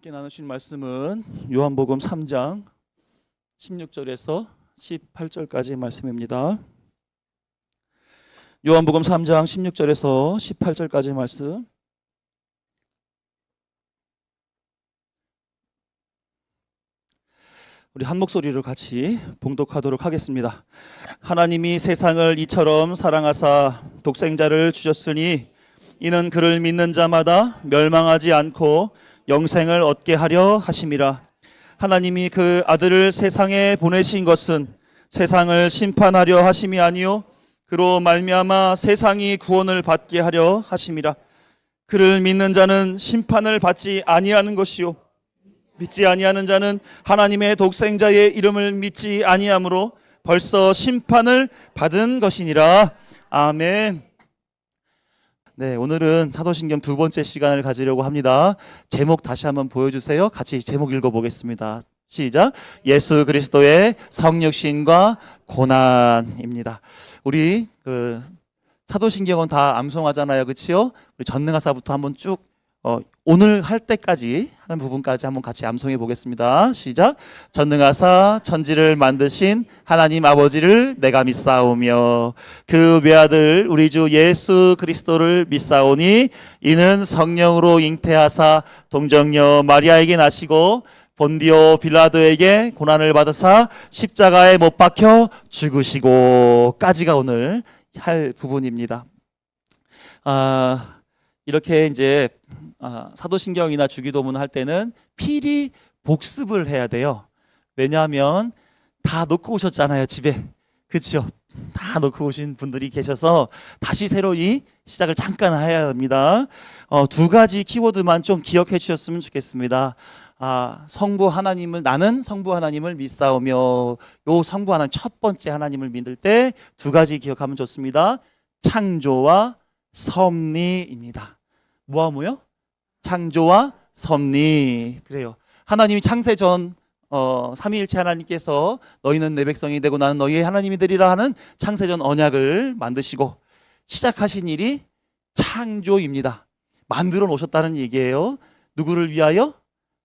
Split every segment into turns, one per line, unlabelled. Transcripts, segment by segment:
함께 나누실 말씀은 요한복음 3장 16절에서 18절까지 말씀입니다. 요한복음 3장 16절에서 18절까지 말씀. 우리 한 목소리로 같이 봉독하도록 하겠습니다. 하나님이 세상을 이처럼 사랑하사 독생자를 주셨으니 이는 그를 믿는 자마다 멸망하지 않고 영생을 얻게 하려 하심이라. 하나님이 그 아들을 세상에 보내신 것은 세상을 심판하려 하심이 아니요 그로 말미암아 세상이 구원을 받게 하려 하심이라. 그를 믿는 자는 심판을 받지 아니하는 것이요 믿지 아니하는 자는 하나님의 독생자의 이름을 믿지 아니하므로 벌써 심판을 받은 것이니라. 아멘. 네, 오늘은 사도신경 두 번째 시간을 가지려고 합니다. 제목 다시 한번 보여주세요. 같이 제목 읽어보겠습니다. 시작. 예수 그리스도의 성육신과 고난입니다. 우리 사도신경은 다 암송하잖아요, 그렇죠? 우리 전능하사부터 한번 쭉 오늘 할 때까지 하는 부분까지 한번 같이 암송해 보겠습니다. 시작. 전능하사 천지를 만드신 하나님 아버지를 내가 믿사오며 그 외아들 우리 주 예수 그리스도를 믿사오니 이는 성령으로 잉태하사 동정녀 마리아에게 나시고 본디오 빌라도에게 고난을 받으사 십자가에 못 박혀 죽으시고 까지가 오늘 할 부분입니다. 이렇게 이제 사도신경이나 주기도문 할 때는 필히 복습을 해야 돼요. 왜냐하면 다 놓고 오셨잖아요, 집에. 그렇죠? 다 놓고 오신 분들이 계셔서 다시 새로이 시작을 잠깐 해야 합니다. 두 가지 키워드만 좀 기억해 주셨으면 좋겠습니다. 성부 하나님을, 나는 성부 하나님을 믿사오며, 요 성부 하나님 첫 번째 하나님을 믿을 때 두 가지 기억하면 좋습니다. 창조와 섭리입니다. 뭐하고요? 창조와 섭리. 그래요. 하나님이 창세 전 삼위일체 하나님께서 너희는 내 백성이 되고 나는 너희의 하나님이 되리라 하는 창세전 언약을 만드시고 시작하신 일이 창조입니다. 만들어 놓으셨다는 얘기예요. 누구를 위하여?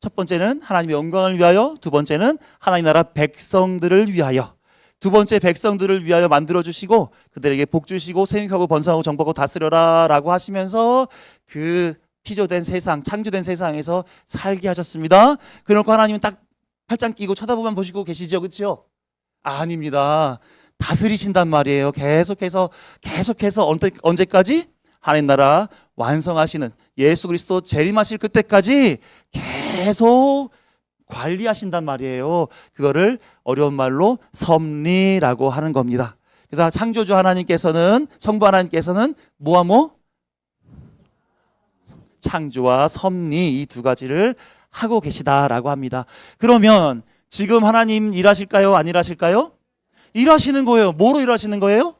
첫 번째는 하나님의 영광을 위하여, 두 번째는 하나님 나라 백성들을 위하여. 두 번째 백성들을 위하여 만들어주시고 그들에게 복 주시고 생육하고 번성하고 정복하고 다스려라 라고 하시면서 그 피조된 세상, 창조된 세상에서 살게 하셨습니다. 그러니까 하나님은 딱 팔짱 끼고 쳐다보면 보시고 계시죠, 그렇죠? 아닙니다. 다스리신단 말이에요. 계속해서 언제까지? 하나님 나라 완성하시는 예수 그리스도 재림하실 그때까지 계속 관리하신단 말이에요. 그거를 어려운 말로 섭리라고 하는 겁니다. 그래서 창조주 하나님께서는, 성부 하나님께서는 뭐와 창조와 섭리 이 두 가지를 하고 계시다라고 합니다. 그러면 지금 하나님 일하실까요? 안 일하실까요? 일하시는 거예요. 뭐로 일하시는 거예요?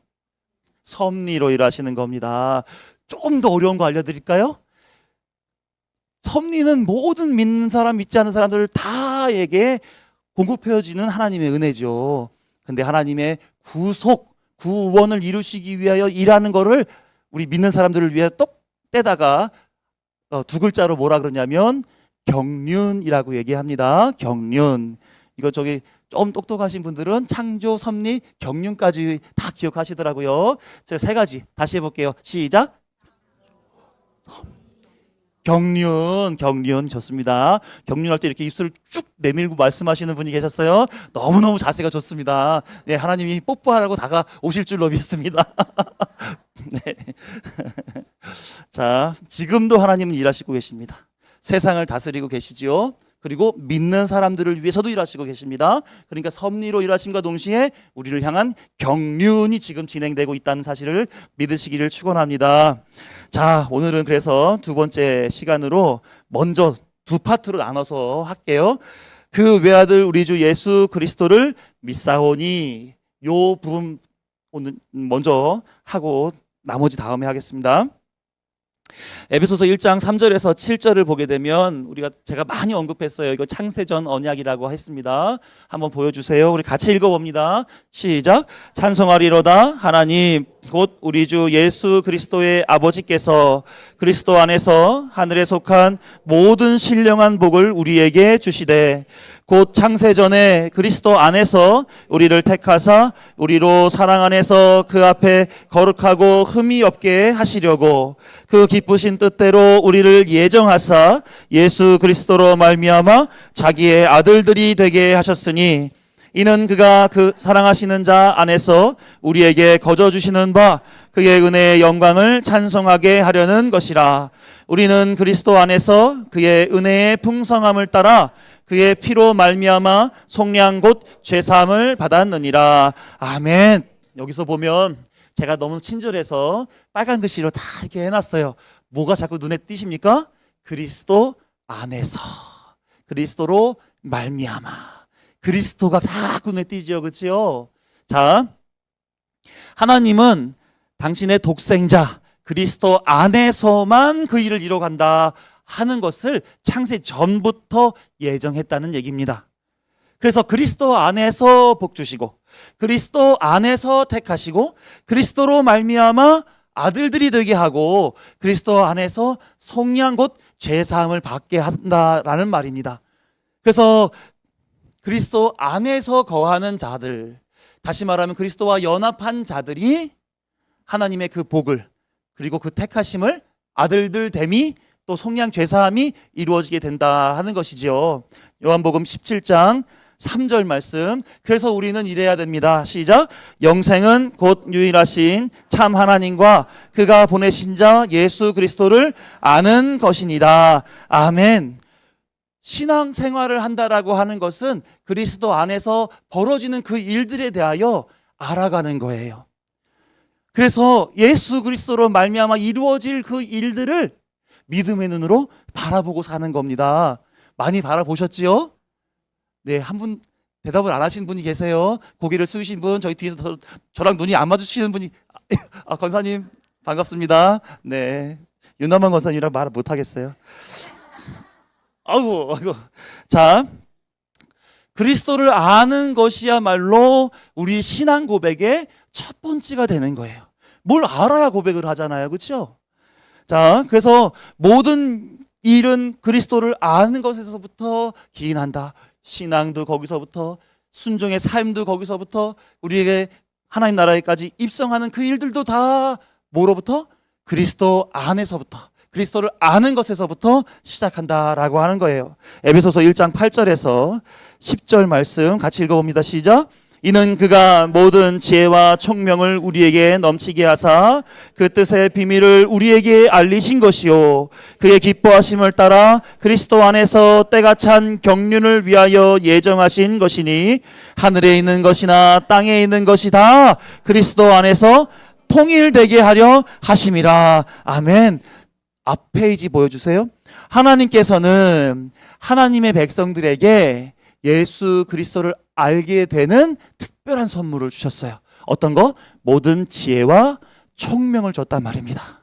섭리로 일하시는 겁니다. 조금 더 어려운 거 알려드릴까요? 섭리는 모든 믿는 사람, 믿지 않는 사람들 다에게 공급해지는 하나님의 은혜죠. 근데 하나님의 구원을 이루시기 위하여 일하는 거를 우리 믿는 사람들을 위해 똑 떼다가 두 글자로 뭐라 그러냐면 경륜이라고 얘기합니다. 경륜. 이거 좀 똑똑하신 분들은 창조, 섭리, 경륜까지 다 기억하시더라고요. 제가 세 가지 다시 해볼게요. 시작. 경륜 좋습니다. 경륜할 때 이렇게 입술을 쭉 내밀고 말씀하시는 분이 계셨어요. 너무너무 자세가 좋습니다. 네, 하나님이 뽀뽀하라고 다가오실 줄로 믿습니다. 네. 자, 지금도 하나님은 일하시고 계십니다. 세상을 다스리고 계시지요. 그리고 믿는 사람들을 위해서도 일하시고 계십니다. 그러니까 섭리로 일하심과 동시에 우리를 향한 경륜이 지금 진행되고 있다는 사실을 믿으시기를 축원합니다. 자, 오늘은 그래서 두 번째 시간으로 먼저 두 파트로 나눠서 할게요. 그 외아들 우리 주 예수 그리스도를 믿사오니, 요 부분 오늘 먼저 하고 나머지 다음에 하겠습니다. 에베소서 1장 3절에서 7절을 보게 되면 제가 많이 언급했어요. 이거 창세전 언약이라고 했습니다. 한번 보여주세요. 우리 같이 읽어봅니다. 시작. 찬송하리로다 하나님 곧 우리 주 예수 그리스도의 아버지께서 그리스도 안에서 하늘에 속한 모든 신령한 복을 우리에게 주시되 곧 창세전에 그리스도 안에서 우리를 택하사 우리로 사랑 안에서 그 앞에 거룩하고 흠이 없게 하시려고 그 기쁘신 뜻대로 우리를 예정하사 예수 그리스도로 말미암아 자기의 아들들이 되게 하셨으니 이는 그가 그 사랑하시는 자 안에서 우리에게 거저 주시는 바 그의 은혜의 영광을 찬송하게 하려는 것이라. 우리는 그리스도 안에서 그의 은혜의 풍성함을 따라 그의 피로 말미암아 속량 곧 죄사함을 받았느니라. 아멘. 여기서 보면 제가 너무 친절해서 빨간 글씨로 다 이렇게 해놨어요. 뭐가 자꾸 눈에 띄십니까? 그리스도 안에서, 그리스도로 말미암아. 그리스도가 자꾸 눈에 띄죠, 그렇죠? 자, 하나님은 당신의 독생자 그리스도 안에서만 그 일을 이뤄간다 하는 것을 창세 전부터 예정했다는 얘기입니다. 그래서 그리스도 안에서 복 주시고 그리스도 안에서 택하시고 그리스도로 말미암아 아들들이 되게 하고 그리스도 안에서 속량 곧 죄사함을 받게 한다라는 말입니다. 그래서 그리스도 안에서 거하는 자들, 다시 말하면 그리스도와 연합한 자들이 하나님의 그 복을 그리고 그 택하심을 아들들 됨이 또 속량 죄사함이 이루어지게 된다 하는 것이지요. 요한복음 17장 3절 말씀. 그래서 우리는 이래야 됩니다. 시작. 영생은 곧 유일하신 참 하나님과 그가 보내신 자 예수 그리스도를 아는 것이니라. 아멘. 신앙 생활을 한다라고 하는 것은 그리스도 안에서 벌어지는 그 일들에 대하여 알아가는 거예요. 그래서 예수 그리스도로 말미암아 이루어질 그 일들을 믿음의 눈으로 바라보고 사는 겁니다. 많이 바라보셨지요? 네, 한 분 대답을 안 하신 분이 계세요. 고개를 숙이신 분, 저희 뒤에서 저랑 눈이 안 마주치는 분이 권사님 반갑습니다. 네, 윤남한 권사님이랑 말 못 하겠어요. 아이고. 자, 그리스도를 아는 것이야말로 우리 신앙 고백의 첫 번째가 되는 거예요. 뭘 알아야 고백을 하잖아요, 그렇죠? 자, 그래서 모든 일은 그리스도를 아는 것에서부터 기인한다. 신앙도 거기서부터, 순종의 삶도 거기서부터, 우리에게 하나님 나라에까지 입성하는 그 일들도 다 뭐로부터? 그리스도 안에서부터, 그리스도를 아는 것에서부터 시작한다라고 하는 거예요. 에베소서 1장 8절에서 10절 말씀 같이 읽어봅니다. 시작. 이는 그가 모든 지혜와 총명을 우리에게 넘치게 하사 그 뜻의 비밀을 우리에게 알리신 것이요 그의 기뻐하심을 따라 그리스도 안에서 때가 찬 경륜을 위하여 예정하신 것이니 하늘에 있는 것이나 땅에 있는 것이 다 그리스도 안에서 통일되게 하려 하심이라. 아멘. 앞 페이지 보여주세요. 하나님께서는 하나님의 백성들에게 예수 그리스도를 알게 되는 특별한 선물을 주셨어요. 어떤 거? 모든 지혜와 총명을 줬단 말입니다.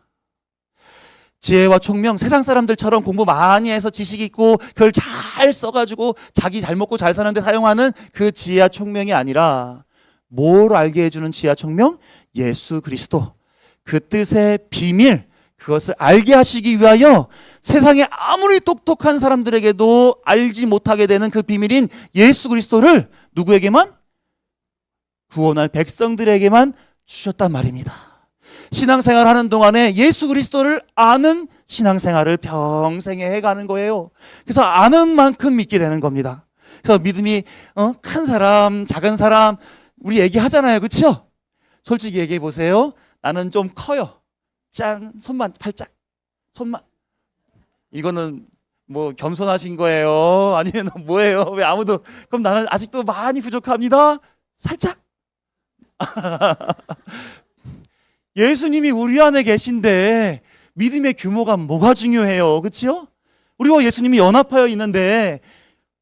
지혜와 총명, 세상 사람들처럼 공부 많이 해서 지식 있고 그걸 잘 써가지고 자기 잘 먹고 잘 사는데 사용하는 그 지혜와 총명이 아니라 뭘 알게 해주는 지혜와 총명? 예수 그리스도, 그 뜻의 비밀, 그것을 알게 하시기 위하여 세상에 아무리 똑똑한 사람들에게도 알지 못하게 되는 그 비밀인 예수 그리스도를 누구에게만? 구원할 백성들에게만 주셨단 말입니다. 신앙생활 하는 동안에 예수 그리스도를 아는 신앙생활을 평생에 해가는 거예요. 그래서 아는 만큼 믿게 되는 겁니다. 그래서 믿음이 큰 사람, 작은 사람 우리 얘기하잖아요, 그렇죠? 솔직히 얘기해 보세요. 나는 좀 커요. 짠, 손만 팔짝, 손만. 이거는 뭐 겸손하신 거예요? 아니면 뭐예요? 왜 아무도? 그럼 나는 아직도 많이 부족합니다. 살짝. 예수님이 우리 안에 계신데 믿음의 규모가 뭐가 중요해요, 그렇죠? 우리와 예수님이 연합하여 있는데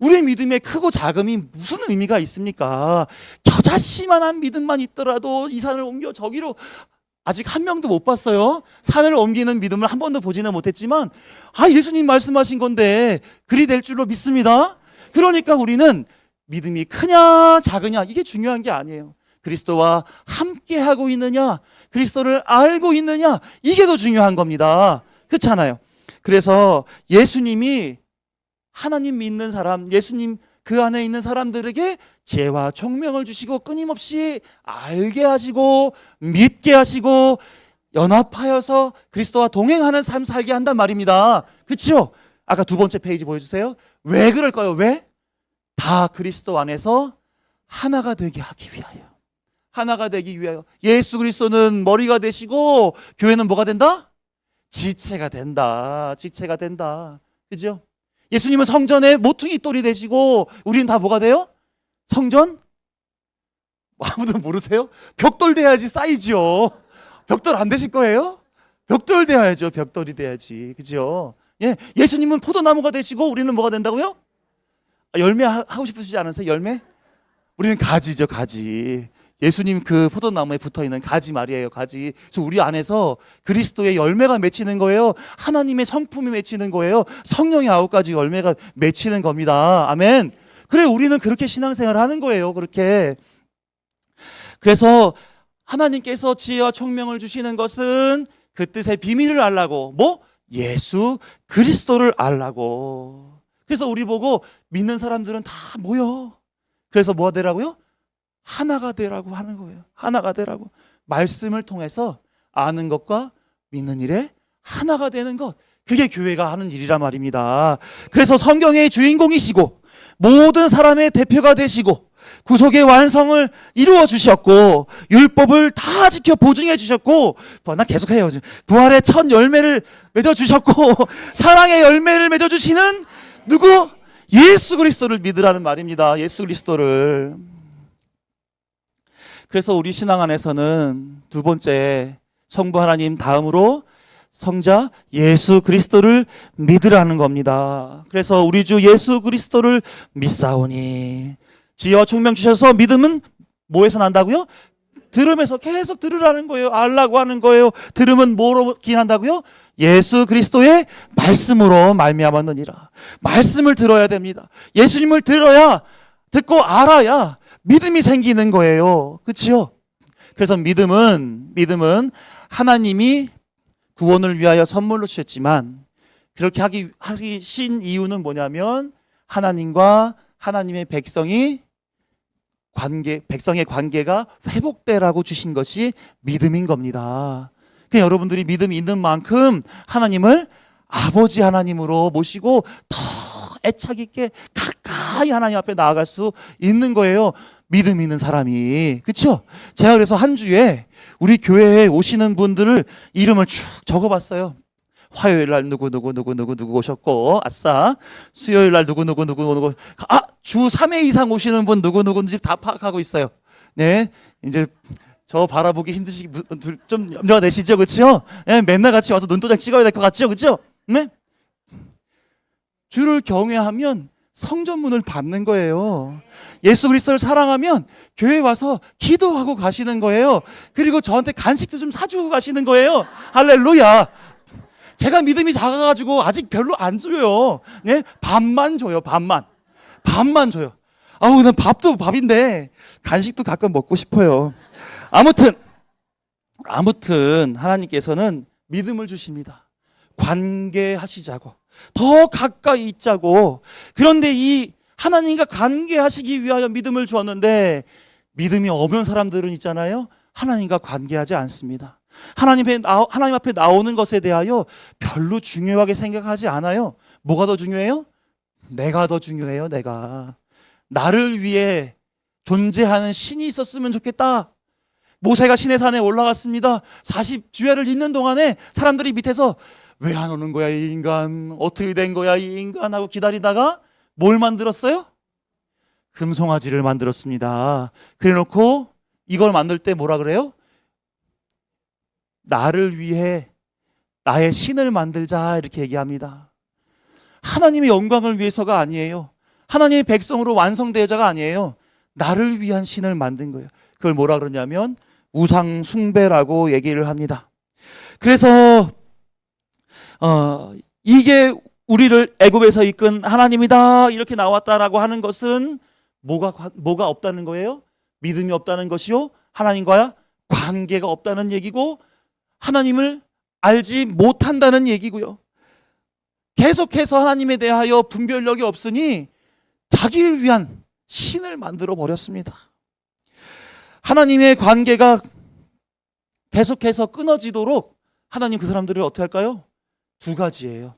우리의 믿음의 크고 작음이 무슨 의미가 있습니까? 겨자씨만한 믿음만 있더라도 이 산을 옮겨 저기로 아직 한 명도 못 봤어요. 산을 옮기는 믿음을 한 번도 보지는 못했지만 예수님 말씀하신 건데 그리 될 줄로 믿습니다. 그러니까 우리는 믿음이 크냐 작으냐 이게 중요한 게 아니에요. 그리스도와 함께하고 있느냐, 그리스도를 알고 있느냐, 이게 더 중요한 겁니다. 그렇잖아요. 그래서 예수님이 하나님 믿는 사람, 예수님 그 안에 있는 사람들에게 지혜와 총명을 주시고 끊임없이 알게 하시고 믿게 하시고 연합하여서 그리스도와 동행하는 삶 살게 한단 말입니다. 그렇죠? 아까 두 번째 페이지 보여주세요. 왜 그럴까요? 왜? 다 그리스도 안에서 하나가 되게 하기 위하여. 하나가 되기 위하여. 예수 그리스도는 머리가 되시고 교회는 뭐가 된다? 지체가 된다. 지체가 된다. 그죠? 예수님은 성전의 모퉁이 돌이 되시고 우리는 다 뭐가 돼요? 성전? 아무도 모르세요? 벽돌 돼야지 쌓이죠. 벽돌 안 되실 거예요? 벽돌 돼야죠. 벽돌이 돼야지. 그죠? 예, 예수님은 포도나무가 되시고 우리는 뭐가 된다고요? 열매 하고 싶으시지 않으세요? 열매? 우리는 가지죠. 가지. 예수님 그 포도나무에 붙어있는 가지 말이에요. 가지. 그래서 우리 안에서 그리스도의 열매가 맺히는 거예요. 하나님의 성품이 맺히는 거예요. 성령의 9가지 열매가 맺히는 겁니다. 아멘. 그래, 우리는 그렇게 신앙생활을 하는 거예요. 그렇게. 그래서 하나님께서 지혜와 총명을 주시는 것은 그 뜻의 비밀을 알라고. 뭐? 예수 그리스도를 알라고. 그래서 우리 보고 믿는 사람들은 다 모여. 그래서 뭐 되라고요? 하나가 되라고 하는 거예요. 하나가 되라고. 말씀을 통해서 아는 것과 믿는 일에 하나가 되는 것. 그게 교회가 하는 일이란 말입니다. 그래서 성경의 주인공이시고 모든 사람의 대표가 되시고 구속의 완성을 이루어 주셨고 율법을 다 지켜 보증해 주셨고 나 계속해요. 부활의 첫 열매를 맺어 주셨고 사랑의 열매를 맺어 주시는 누구? 예수 그리스도를 믿으라는 말입니다. 예수 그리스도를. 그래서 우리 신앙 안에서는 두 번째 성부 하나님 다음으로 성자 예수 그리스도를 믿으라는 겁니다. 그래서 우리 주 예수 그리스도를 믿사오니 지혜와 총명 주셔서 믿음은 뭐에서 난다고요? 들음에서 계속 들으라는 거예요. 알라고 하는 거예요. 들음은 뭐로 기인한다고요? 예수 그리스도의 말씀으로 말미암았느니라. 말씀을 들어야 됩니다. 예수님을 들어야 듣고 알아야 믿음이 생기는 거예요. 그렇죠? 그래서 믿음은 하나님이 구원을 위하여 선물로 주셨지만 그렇게 하신 이유는 뭐냐면 하나님과 하나님의 백성의 관계가 회복되라고 주신 것이 믿음인 겁니다. 그러니까 여러분들이 믿음이 있는 만큼 하나님을 아버지 하나님으로 모시고 더 애착 있게 가까이 하나님 앞에 나아갈 수 있는 거예요. 믿음 있는 사람이. 그렇죠? 제가 그래서 한 주에 우리 교회에 오시는 분들을 이름을 쭉 적어봤어요. 화요일 날 누구 오셨고, 아싸. 수요일 날 누구 주 3회 이상 오시는 분 누구인지 다 파악하고 있어요. 네. 이제 저 바라보기 힘드시기 좀 염려가 되시죠? 그렇죠? 네, 맨날 같이 와서 눈도장 찍어야 될 것 같죠? 그렇죠? 네? 주를 경외하면 성전문을 밟는 거예요. 예수 그리스도를 사랑하면 교회에 와서 기도하고 가시는 거예요. 그리고 저한테 간식도 좀 사주고 가시는 거예요. 할렐루야. 제가 믿음이 작아가지고 아직 별로 안 줘요. 네? 밥만 줘요. 밥만 줘요. 난 밥도 밥인데 간식도 가끔 먹고 싶어요. 아무튼 하나님께서는 믿음을 주십니다. 관계하시자고, 더 가까이 있자고. 그런데 이 하나님과 관계하시기 위하여 믿음을 주었는데 믿음이 없는 사람들은 있잖아요. 하나님과 관계하지 않습니다. 하나님 앞에 나오는 것에 대하여 별로 중요하게 생각하지 않아요. 뭐가 더 중요해요? 내가 더 중요해요. 내가. 나를 위해 존재하는 신이 있었으면 좋겠다. 모세가 시내산에 올라갔습니다. 40주야를 잇는 동안에 사람들이 밑에서 왜 안 오는 거야 이 인간, 어떻게 된 거야 이 인간 하고 기다리다가 뭘 만들었어요? 금송아지를 만들었습니다. 그래놓고 이걸 만들 때 뭐라 그래요? 나를 위해 나의 신을 만들자 이렇게 얘기합니다. 하나님의 영광을 위해서가 아니에요. 하나님의 백성으로 완성되자가 아니에요. 나를 위한 신을 만든 거예요. 그걸 뭐라 그러냐면 우상 숭배라고 얘기를 합니다. 그래서 이게 우리를 애굽에서 이끈 하나님이다 이렇게 나왔다라고 하는 것은 뭐가 없다는 거예요? 믿음이 없다는 것이요, 하나님과 관계가 없다는 얘기고, 하나님을 알지 못한다는 얘기고요. 계속해서 하나님에 대하여 분별력이 없으니 자기를 위한 신을 만들어 버렸습니다. 하나님의 관계가 계속해서 끊어지도록 하나님 그 사람들을 어떻게 할까요? 두 가지예요.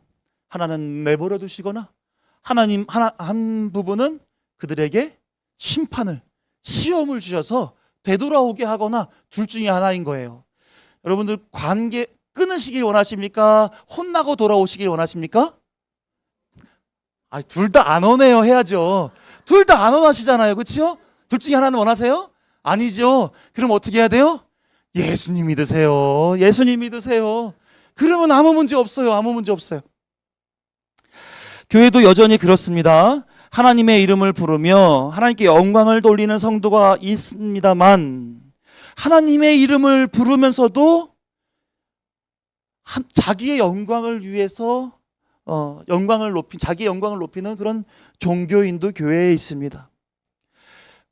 하나는 내버려 두시거나 한 부분은 그들에게 심판을, 시험을 주셔서 되돌아오게 하거나, 둘 중에 하나인 거예요. 여러분들 관계 끊으시길 원하십니까? 혼나고 돌아오시길 원하십니까? 둘 다 안 원해요. 해야죠. 둘 다 안 원하시잖아요. 그렇죠? 둘 중에 하나는 원하세요? 아니죠. 그럼 어떻게 해야 돼요? 예수님 믿으세요. 예수님 믿으세요. 그러면 아무 문제 없어요. 아무 문제 없어요. 교회도 여전히 그렇습니다. 하나님의 이름을 부르며 하나님께 영광을 돌리는 성도가 있습니다만, 하나님의 이름을 부르면서도 자기의 영광을 위해서 자기의 영광을 높이는 그런 종교인도 교회에 있습니다.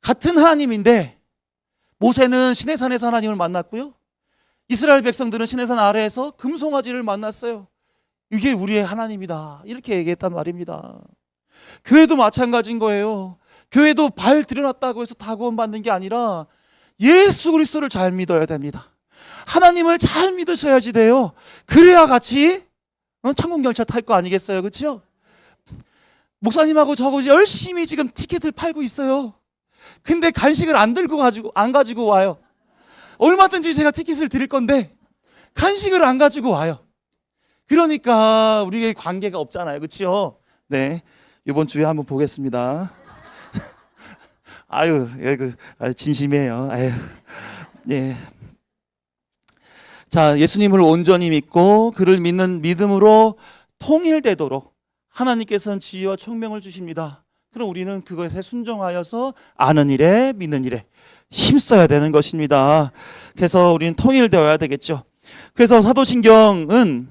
같은 하나님인데 모세는 시내산에서 하나님을 만났고요, 이스라엘 백성들은 시내산 아래에서 금송아지를 만났어요. 이게 우리의 하나님이다 이렇게 얘기했단 말입니다. 교회도 마찬가지인 거예요. 교회도 발 들여놨다고 해서 다 구원받는 게 아니라 예수 그리스도를 잘 믿어야 됩니다. 하나님을 잘 믿으셔야지 돼요. 그래야 같이 천국 열차 탈 거 아니겠어요? 그렇죠? 목사님하고 저하고 열심히 지금 티켓을 팔고 있어요. 근데 간식을 안 가지고 와요. 얼마든지 제가 티켓을 드릴 건데 간식을 안 가지고 와요. 그러니까 우리의 관계가 없잖아요. 그렇죠? 네, 이번 주에 한번 보겠습니다. 진심이에요. 예. 자, 예수님을 온전히 믿고 그를 믿는 믿음으로 통일되도록 하나님께서는 지혜와 총명을 주십니다. 그럼 우리는 그것에 순종하여서 아는 일에, 믿는 일에 힘써야 되는 것입니다. 그래서 우리는 통일되어야 되겠죠. 그래서 사도신경은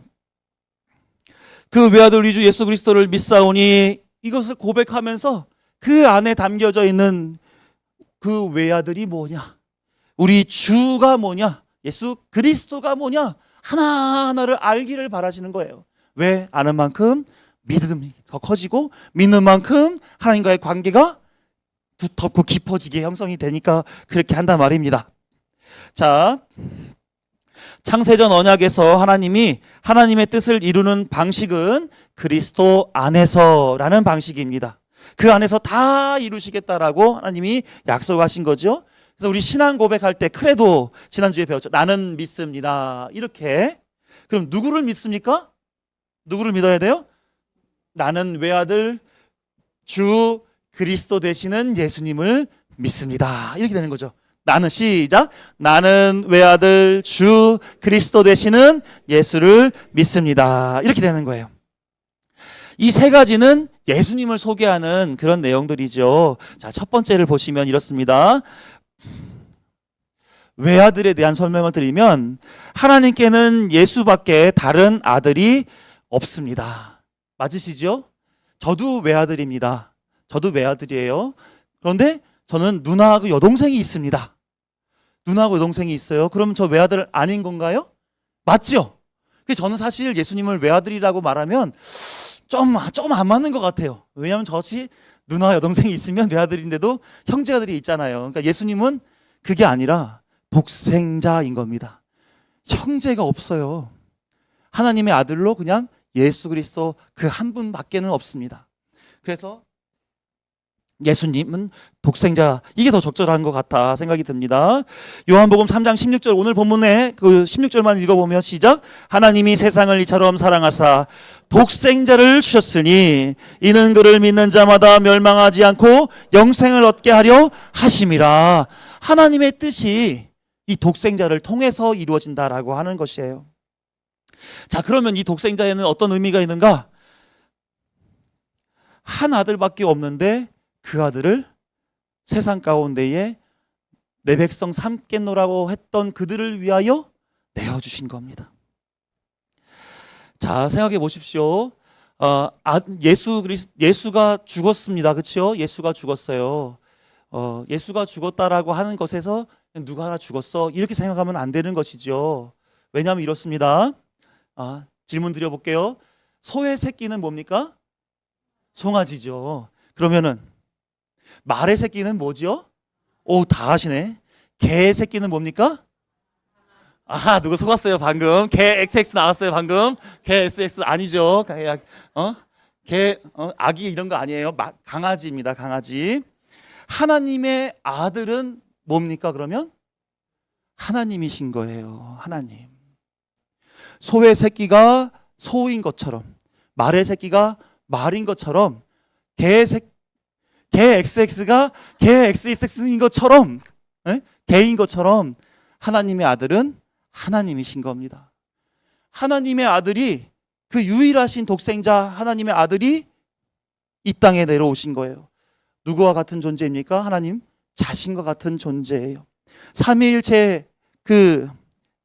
그 외아들 우리 주 예수 그리스도를 믿사오니 이것을 고백하면서 그 안에 담겨져 있는 그 외아들이 뭐냐, 우리 주가 뭐냐, 예수 그리스도가 뭐냐, 하나하나를 알기를 바라시는 거예요. 왜? 아는 만큼 믿음이 더 커지고, 믿는 만큼 하나님과의 관계가 두텁고 깊어지게 형성이 되니까 그렇게 한단 말입니다. 자, 창세전 언약에서 하나님이 하나님의 뜻을 이루는 방식은 그리스도 안에서라는 방식입니다. 그 안에서 다 이루시겠다라고 하나님이 약속하신 거죠. 그래서 우리 신앙 고백할 때 크레도 지난주에 배웠죠. 나는 믿습니다. 이렇게. 그럼 누구를 믿습니까? 누구를 믿어야 돼요? 나는 외아들 주 그리스도 되시는 예수님을 믿습니다. 이렇게 되는 거죠. 나는, 시작. 나는 외아들 주 그리스도 되시는 예수를 믿습니다. 이렇게 되는 거예요. 이 세 가지는 예수님을 소개하는 그런 내용들이죠. 자, 첫 번째를 보시면 이렇습니다. 외아들에 대한 설명을 드리면, 하나님께는 예수밖에 다른 아들이 없습니다. 맞으시죠? 저도 외아들입니다. 저도 외아들이에요. 그런데 저는 누나하고 여동생이 있습니다. 누나하고 여동생이 있어요. 그럼 저 외아들 아닌 건가요? 맞죠? 저는 사실 예수님을 외아들이라고 말하면 좀 안 맞는 것 같아요. 왜냐하면 저같이 누나 여동생이 있으면 외아들인데도 형제아들이 있잖아요. 그러니까 예수님은 그게 아니라 독생자인 겁니다. 형제가 없어요. 하나님의 아들로 그냥 예수 그리스도 그 한 분밖에는 없습니다. 그래서 예수님은 독생자, 이게 더 적절한 것 같아 생각이 듭니다. 요한복음 3장 16절, 오늘 본문에 그 16절만 읽어보면, 시작. 하나님이 세상을 이처럼 사랑하사 독생자를 주셨으니 이는 그를 믿는 자마다 멸망하지 않고 영생을 얻게 하려 하심이라. 하나님의 뜻이 이 독생자를 통해서 이루어진다라고 하는 것이에요. 자, 그러면 이 독생자에는 어떤 의미가 있는가? 한 아들밖에 없는데 그 아들을 세상 가운데에 내 백성 삼겠노라고 했던 그들을 위하여 내어주신 겁니다. 자, 생각해 보십시오. 예수가 죽었습니다. 그렇죠? 예수가 죽었어요. 예수가 죽었다라고 하는 것에서 누가 하나 죽었어 이렇게 생각하면 안 되는 것이죠. 왜냐하면 이렇습니다. 질문 드려볼게요. 소의 새끼는 뭡니까? 송아지죠. 그러면은 말의 새끼는 뭐죠? 오, 다 하시네. 개의 새끼는 뭡니까? 누구 속았어요 방금? 개 XX 나왔어요 방금? 개 XX 아니죠? 아기 이런 거 아니에요. 강아지입니다. 강아지. 하나님의 아들은 뭡니까 그러면? 하나님이신 거예요. 하나님. 소의 새끼가 소인 것처럼, 말의 새끼가 말인 것처럼, 개 XX가 개 XX인 것처럼, 개인 것처럼 하나님의 아들은 하나님이신 겁니다. 하나님의 아들이, 그 유일하신 독생자 하나님의 아들이 이 땅에 내려오신 거예요. 누구와 같은 존재입니까? 하나님 자신과 같은 존재예요. 삼위일체,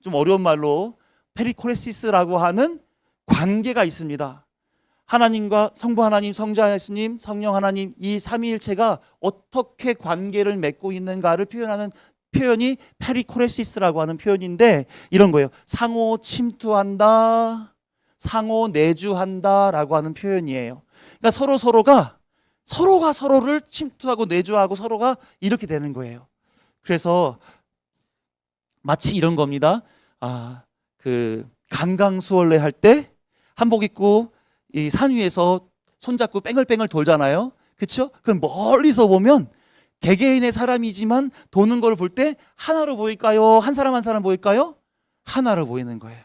좀 어려운 말로 페리코레시스라고 하는 관계가 있습니다. 하나님과 성부 하나님, 성자 예수님, 성령 하나님, 이 삼위일체가 어떻게 관계를 맺고 있는가를 표현하는 표현이 페리코레시스라고 하는 표현인데, 이런 거예요. 상호 침투한다, 상호 내주한다라고 하는 표현이에요. 그러니까 서로가 서로를 침투하고 내주하고 서로가 이렇게 되는 거예요. 그래서 마치 이런 겁니다. 강강수월래 할 때 한복 입고 이 산 위에서 손잡고 뺑글뺑글 돌잖아요. 그렇죠? 그럼 멀리서 보면 개개인의 사람이지만 도는 걸 볼 때 하나로 보일까요? 한 사람 한 사람 보일까요? 하나로 보이는 거예요.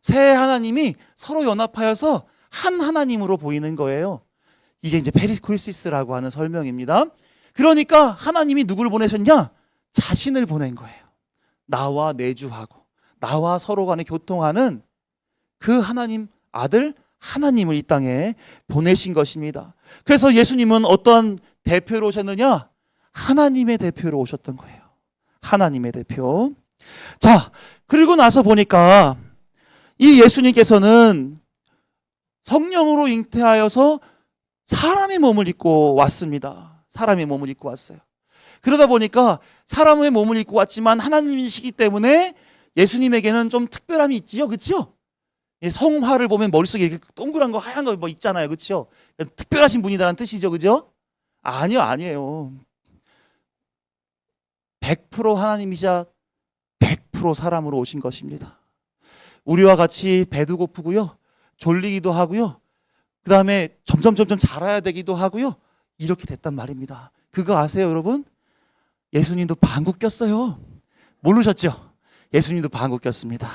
세 하나님이 서로 연합하여서 한 하나님으로 보이는 거예요. 이게 이제 페리코레시스라고 하는 설명입니다. 그러니까 하나님이 누구를 보내셨냐? 자신을 보낸 거예요. 나와 내주하고 나와 서로 간에 교통하는 그 하나님 아들 하나님을 이 땅에 보내신 것입니다. 그래서 예수님은 어떠한 대표로 오셨느냐? 하나님의 대표로 오셨던 거예요. 하나님의 대표. 자, 그리고 나서 보니까 이 예수님께서는 성령으로 잉태하여서 사람의 몸을 입고 왔습니다. 사람의 몸을 입고 왔어요. 그러다 보니까 사람의 몸을 입고 왔지만 하나님이시기 때문에 예수님에게는 좀 특별함이 있지요. 그렇죠? 성화를 보면 머릿속에 이렇게 동그란 거 하얀 거 뭐 있잖아요. 그렇죠? 특별하신 분이다라는 뜻이죠. 그죠? 아니에요. 100% 하나님이자 100% 사람으로 오신 것입니다. 우리와 같이 배도 고프고요. 졸리기도 하고요. 그 다음에 점점 자라야 되기도 하고요. 이렇게 됐단 말입니다. 그거 아세요, 여러분? 예수님도 방구 꼈어요. 모르셨죠? 예수님도 방구 꼈습니다.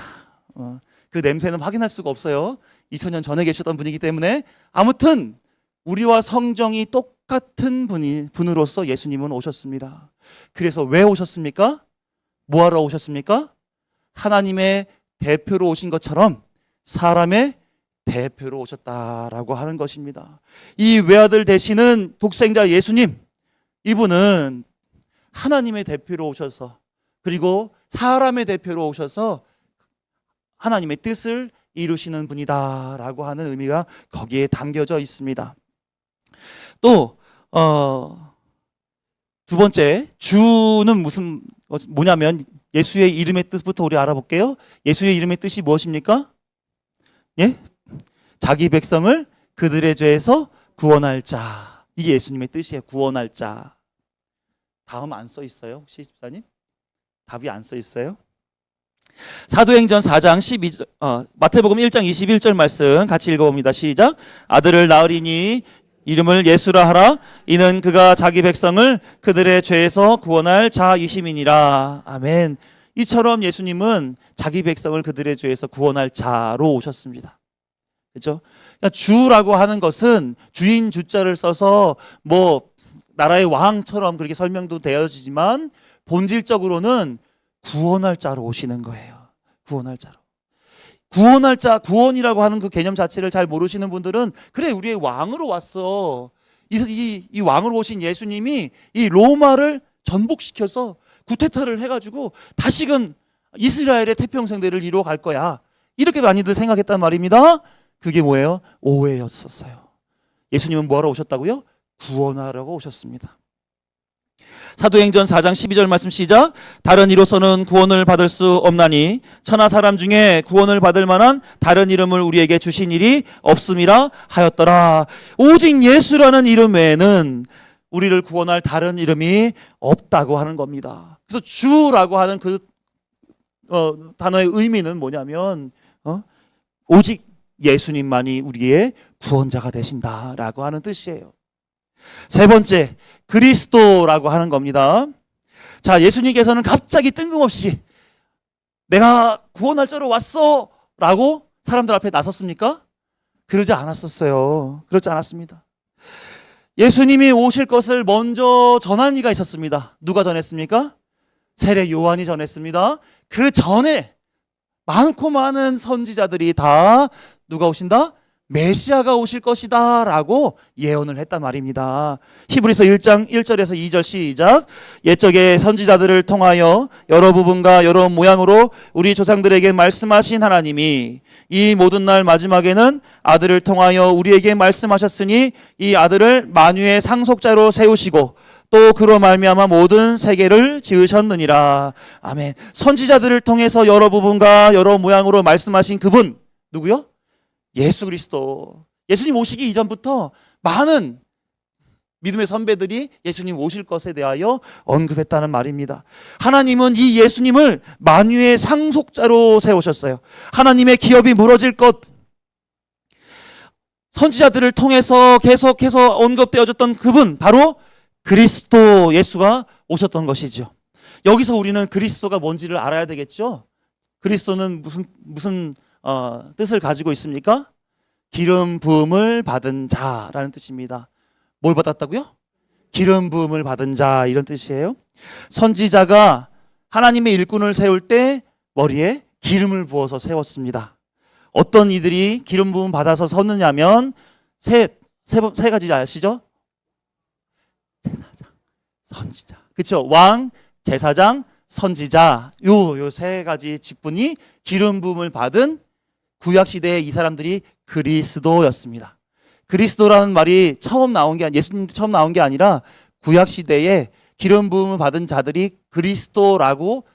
그 냄새는 확인할 수가 없어요. 2000년 전에 계셨던 분이기 때문에. 아무튼 우리와 성정이 똑같은 분으로서 예수님은 오셨습니다. 그래서 왜 오셨습니까? 뭐하러 오셨습니까? 하나님의 대표로 오신 것처럼 사람의 대표로 오셨다라고 하는 것입니다. 이 외아들 되시는 독생자 예수님, 이분은 하나님의 대표로 오셔서, 그리고 사람의 대표로 오셔서 하나님의 뜻을 이루시는 분이다라고 하는 의미가 거기에 담겨져 있습니다. 또 두 번째, 주는 뭐냐면 예수의 이름의 뜻부터 우리 알아볼게요. 예수의 이름의 뜻이 무엇입니까? 예? 자기 백성을 그들의 죄에서 구원할 자. 이게 예수님의 뜻이에요. 구원할 자. 다음 안 써 있어요? 혹시 집사님? 답이 안 써 있어요? 사도행전 4장 12절, 마태복음 1장 21절 말씀 같이 읽어봅니다. 시작. 아들을 낳으리니 이름을 예수라 하라. 이는 그가 자기 백성을 그들의 죄에서 구원할 자이심이니라. 아멘. 이처럼 예수님은 자기 백성을 그들의 죄에서 구원할 자로 오셨습니다. 그렇죠? 그러니까 주라고 하는 것은 주인 주자를 써서 뭐 나라의 왕처럼 그렇게 설명도 되어지지만 본질적으로는 구원할 자로 오시는 거예요. 구원할 자로. 구원할 자, 구원이라고 하는 그 개념 자체를 잘 모르시는 분들은 그래 우리의 왕으로 왔어. 이 왕으로 오신 예수님이 이 로마를 전복시켜서 구테타를 해가지고 다시금 이스라엘의 태평성대를 이루어 갈 거야. 이렇게 많이들 생각했단 말입니다. 그게 뭐예요? 오해였었어요. 예수님은 뭐하러 오셨다고요? 구원하라고 오셨습니다. 사도행전 4장 12절 말씀 시작. 다른 이로서는 구원을 받을 수 없나니 천하 사람 중에 구원을 받을 만한 다른 이름을 우리에게 주신 일이 없음이라 하였더라. 오직 예수라는 이름 외에는 우리를 구원할 다른 이름이 없다고 하는 겁니다. 그래서 주라고 하는 그 단어의 의미는 뭐냐면 오직 예수님만이 우리의 구원자가 되신다라고 하는 뜻이에요. 세 번째, 그리스도라고 하는 겁니다. 자, 예수님께서는 갑자기 뜬금없이 내가 구원할 자로 왔어 라고 사람들 앞에 나섰습니까? 그러지 않았었어요. 그렇지 않았습니다. 예수님이 오실 것을 먼저 전한 이가 있었습니다. 누가 전했습니까? 세례 요한이 전했습니다. 그 전에 많고 많은 선지자들이 다 누가 오신다? 메시아가 오실 것이다 라고 예언을 했단 말입니다. 히브리서 1장 1절에서 2절 시작. 옛적의 선지자들을 통하여 여러 부분과 여러 모양으로 우리 조상들에게 말씀하신 하나님이 이 모든 날 마지막에는 아들을 통하여 우리에게 말씀하셨으니 이 아들을 만유의 상속자로 세우시고 또 그로 말미암아 모든 세계를 지으셨느니라. 아멘. 선지자들을 통해서 여러 부분과 여러 모양으로 말씀하신 그분 누구요? 예수 그리스도. 예수님 오시기 이전부터 많은 믿음의 선배들이 예수님 오실 것에 대하여 언급했다는 말입니다. 하나님은 이 예수님을 만유의 상속자로 세우셨어요. 하나님의 기업이 무너질 것, 선지자들을 통해서 계속해서 언급되어졌던 그분, 바로 그리스도 예수가 오셨던 것이죠. 여기서 우리는 그리스도가 뭔지를 알아야 되겠죠. 그리스도는 무슨 뜻을 가지고 있습니까? 기름 부음을 받은 자라는 뜻입니다. 뭘 받았다고요? 기름 부음을 받은 자, 이런 뜻이에요. 선지자가 하나님의 일꾼을 세울 때 머리에 기름을 부어서 세웠습니다. 어떤 이들이 기름 부음 받아서 섰느냐면 세 가지 아시죠? 제사장, 선지자, 그렇죠? 왕, 제사장, 선지자, 요 세 가지 직분이 기름 부음을 받은 구약 시대에 이 사람들이 그리스도였습니다. 그리스도라는 말이 처음 나온 게 예수님 처음 나온 게 아니라 구약 시대에 기름 부음을 받은 자들이 그리스도라고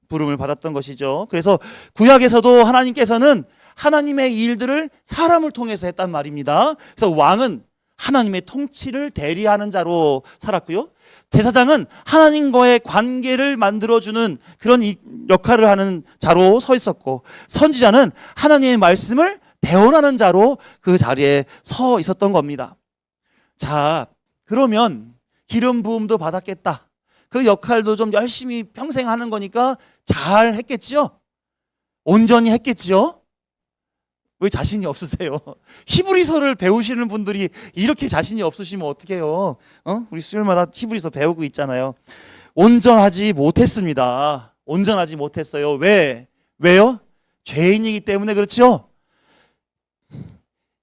부름을 받았던 것이죠. 그래서 구약에서도 하나님께서는 하나님의 일들을 사람을 통해서 했단 말입니다. 그래서 왕은 하나님의 통치를 대리하는 자로 살았고요. 제사장은 하나님과의 관계를 만들어주는 그런 역할을 하는 자로 서 있었고, 선지자는 하나님의 말씀을 대언하는 자로 그 자리에 서 있었던 겁니다. 자, 그러면 기름 부음도 받았겠다. 그 역할도 좀 열심히 평생 하는 거니까 잘 했겠지요? 온전히 했겠지요? 왜 자신이 없으세요? 히브리서를 배우시는 분들이 이렇게 자신이 없으시면 어떡해요? 우리 수요일마다 히브리서 배우고 있잖아요. 온전하지 못했습니다. 온전하지 못했어요. 왜요? 죄인이기 때문에 그렇죠?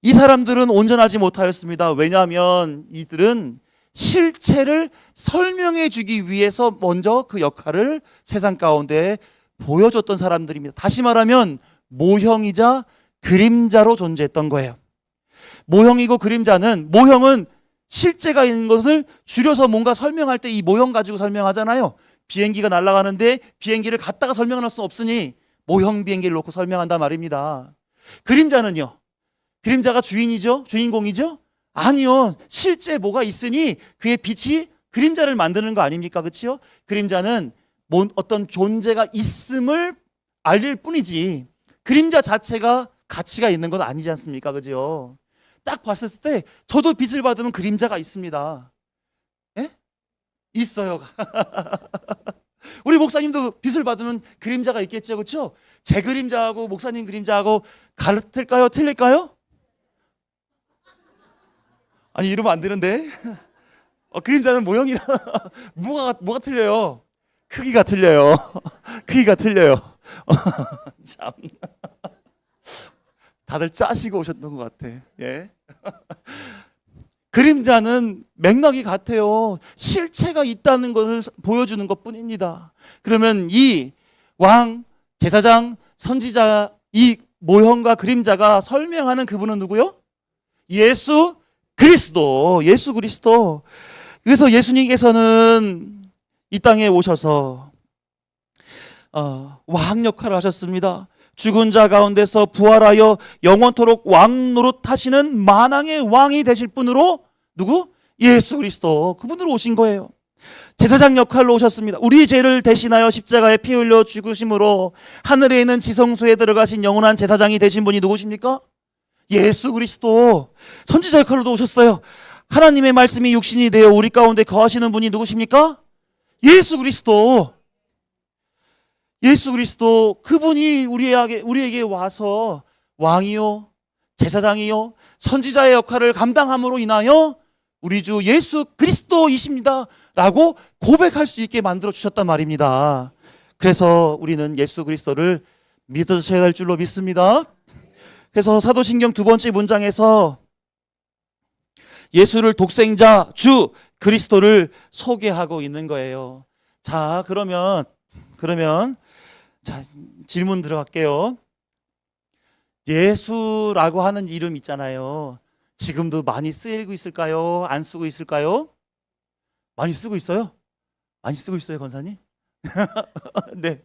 이 사람들은 온전하지 못하였습니다. 왜냐하면 이들은 실체를 설명해 주기 위해서 먼저 그 역할을 세상 가운데 보여줬던 사람들입니다. 다시 말하면 모형이자 그림자로 존재했던 거예요. 모형이고 그림자는, 모형은 실제가 있는 것을 줄여서 뭔가 설명할 때 이 모형 가지고 설명하잖아요. 비행기가 날아가는데 비행기를 갖다가 설명할 수 없으니 모형 비행기를 놓고 설명한단 말입니다. 그림자는요? 그림자가 주인이죠? 주인공이죠? 아니요. 실제 뭐가 있으니 그의 빛이 그림자를 만드는 거 아닙니까? 그렇죠? 그림자는 어떤 존재가 있음을 알릴 뿐이지 그림자 자체가 가치가 있는 건 아니지 않습니까? 그죠? 딱 봤을 때 저도 빛을 받으면 그림자가 있습니다. 예? 있어요. 우리 목사님도 빛을 받으면 그림자가 있겠죠. 그렇죠? 제 그림자하고 목사님 그림자하고 같을까요? 틀릴까요? 아니, 이러면 안 되는데. 그림자는 모형이랑 뭐가 틀려요? 크기가 틀려요. 크기가 틀려요. 참. 다들 짜시고 오셨던 것 같아. 예. 그림자는 맥락이 같아요. 실체가 있다는 것을 보여주는 것뿐입니다. 그러면 이 왕, 제사장, 선지자 이 모형과 그림자가 설명하는 그분은 누구요? 예수 그리스도. 예수 그리스도. 그래서 예수님께서는 이 땅에 오셔서 왕 역할을 하셨습니다. 죽은 자 가운데서 부활하여 영원토록 왕 노릇하시는 만왕의 왕이 되실 분으로 누구? 예수 그리스도. 그분으로 오신 거예요. 제사장 역할로 오셨습니다. 우리 죄를 대신하여 십자가에 피 흘려 죽으심으로 하늘에 있는 지성소에 들어가신 영원한 제사장이 되신 분이 누구십니까? 예수 그리스도. 선지자 역할로도 오셨어요. 하나님의 말씀이 육신이 되어 우리 가운데 거하시는 분이 누구십니까? 예수 그리스도. 예수 그리스도. 그분이 우리에게 와서 왕이요, 제사장이요, 선지자의 역할을 감당함으로 인하여 우리 주 예수 그리스도이십니다 라고 고백할 수 있게 만들어 주셨단 말입니다. 그래서 우리는 예수 그리스도를 믿으셔야 할 줄로 믿습니다. 그래서 사도신경 2번째 문장에서 예수를 독생자 주 그리스도를 소개하고 있는 거예요. 자, 그러면 자, 질문 들어갈게요. 예수라고 하는 이름 있잖아요. 지금도 많이 쓰이고 있을까요? 안 쓰고 있을까요? 많이 쓰고 있어요? 많이 쓰고 있어요, 권사님? 네.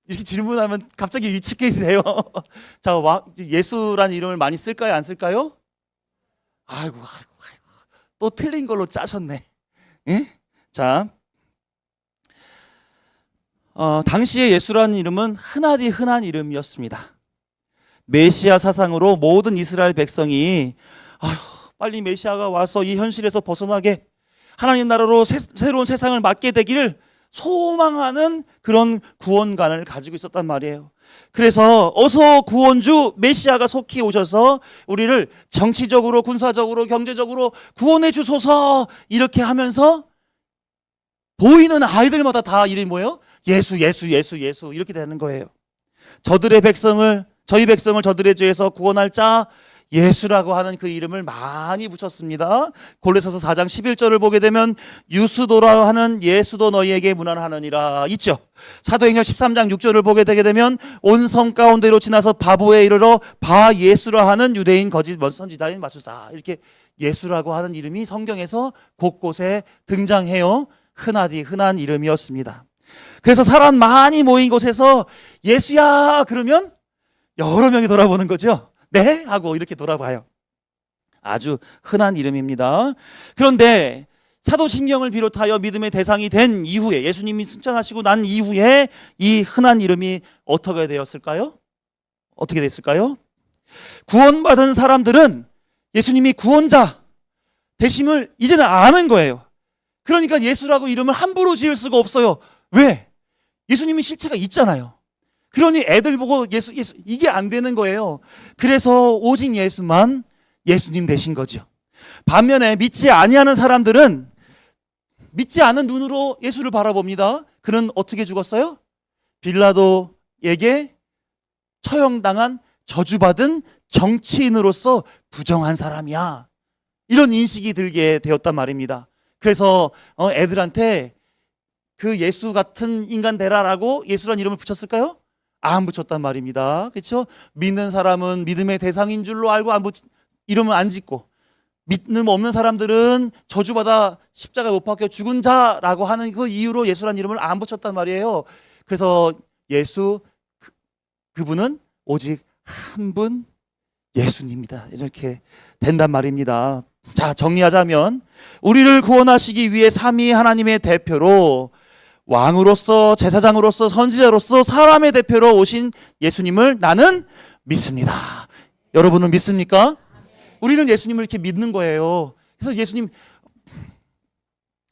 이렇게 질문하면 갑자기 위축이 돼요. 자, 예수라는 이름을 많이 쓸까요? 안 쓸까요? 아이고. 또 틀린 걸로 짜셨네. 예? 자, 당시에 예수라는 이름은 흔한 이름이었습니다. 메시아 사상으로 모든 이스라엘 백성이 빨리 메시아가 와서 이 현실에서 벗어나게 하나님 나라로 새로운 세상을 맞게 되기를 소망하는 그런 구원관을 가지고 있었단 말이에요. 그래서 어서 구원주 메시아가 속히 오셔서 우리를 정치적으로, 군사적으로, 경제적으로 구원해 주소서 이렇게 하면서 보이는 아이들마다 다 이름이 뭐예요? 예수 이렇게 되는 거예요. 저희 백성을 저들의 죄에서 구원할 자 예수라고 하는 그 이름을 많이 붙였습니다. 골로새서 4장 11절을 보게 되면 유스도라 하는 예수도 너희에게 문안하느니라 있죠. 사도행전 13장 6절을 보게 되게 되면 온 성 가운데로 지나서 바보에 이르러 바 예수라 하는 유대인 거짓 선지자인 마술사 이렇게 예수라고 하는 이름이 성경에서 곳곳에 등장해요. 흔한 이름이었습니다. 그래서 사람 많이 모인 곳에서 예수야 그러면 여러 명이 돌아보는 거죠. 네? 하고 이렇게 돌아봐요. 아주 흔한 이름입니다. 그런데 사도신경을 비롯하여 믿음의 대상이 된 이후에 예수님이 승천하시고 난 이후에 이 흔한 이름이 어떻게 되었을까요? 어떻게 됐을까요? 구원받은 사람들은 예수님이 구원자 되심을 이제는 아는 거예요. 그러니까 예수라고 이름을 함부로 지을 수가 없어요. 왜? 예수님이 실체가 있잖아요. 그러니 애들 보고 예수 이게 안 되는 거예요. 그래서 오직 예수만 예수님 되신 거죠. 반면에 믿지 아니하는 사람들은 믿지 않은 눈으로 예수를 바라봅니다. 그는 어떻게 죽었어요? 빌라도에게 처형당한 저주받은 정치인으로서 부정한 사람이야. 이런 인식이 들게 되었단 말입니다. 그래서 애들한테 그 예수 같은 인간 되라라고 예수란 이름을 붙였을까요? 안 붙였단 말입니다. 그렇죠? 믿는 사람은 믿음의 대상인 줄로 알고 이름은 안 짓고 믿음 없는 사람들은 저주받아 십자가에 못 박혀 죽은 자라고 하는 그 이유로 예수란 이름을 안 붙였단 말이에요. 그래서 예수 그분은 오직 한 분 예수님입니다. 이렇게 된단 말입니다. 자, 정리하자면 우리를 구원하시기 위해 삼위 하나님의 대표로 왕으로서 제사장으로서 선지자로서 사람의 대표로 오신 예수님을 나는 믿습니다. 여러분은 믿습니까? 우리는 예수님을 이렇게 믿는 거예요. 그래서 예수님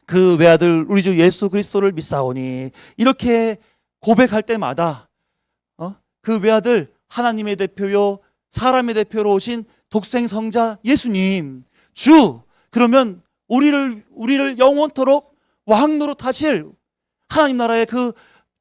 그 외아들 우리 주 예수 그리스도를 믿사오니 이렇게 고백할 때마다 그 외아들 하나님의 대표요 사람의 대표로 오신 독생성자 예수님 주 그러면 우리를 영원토록 왕 노릇하실 하나님 나라의 그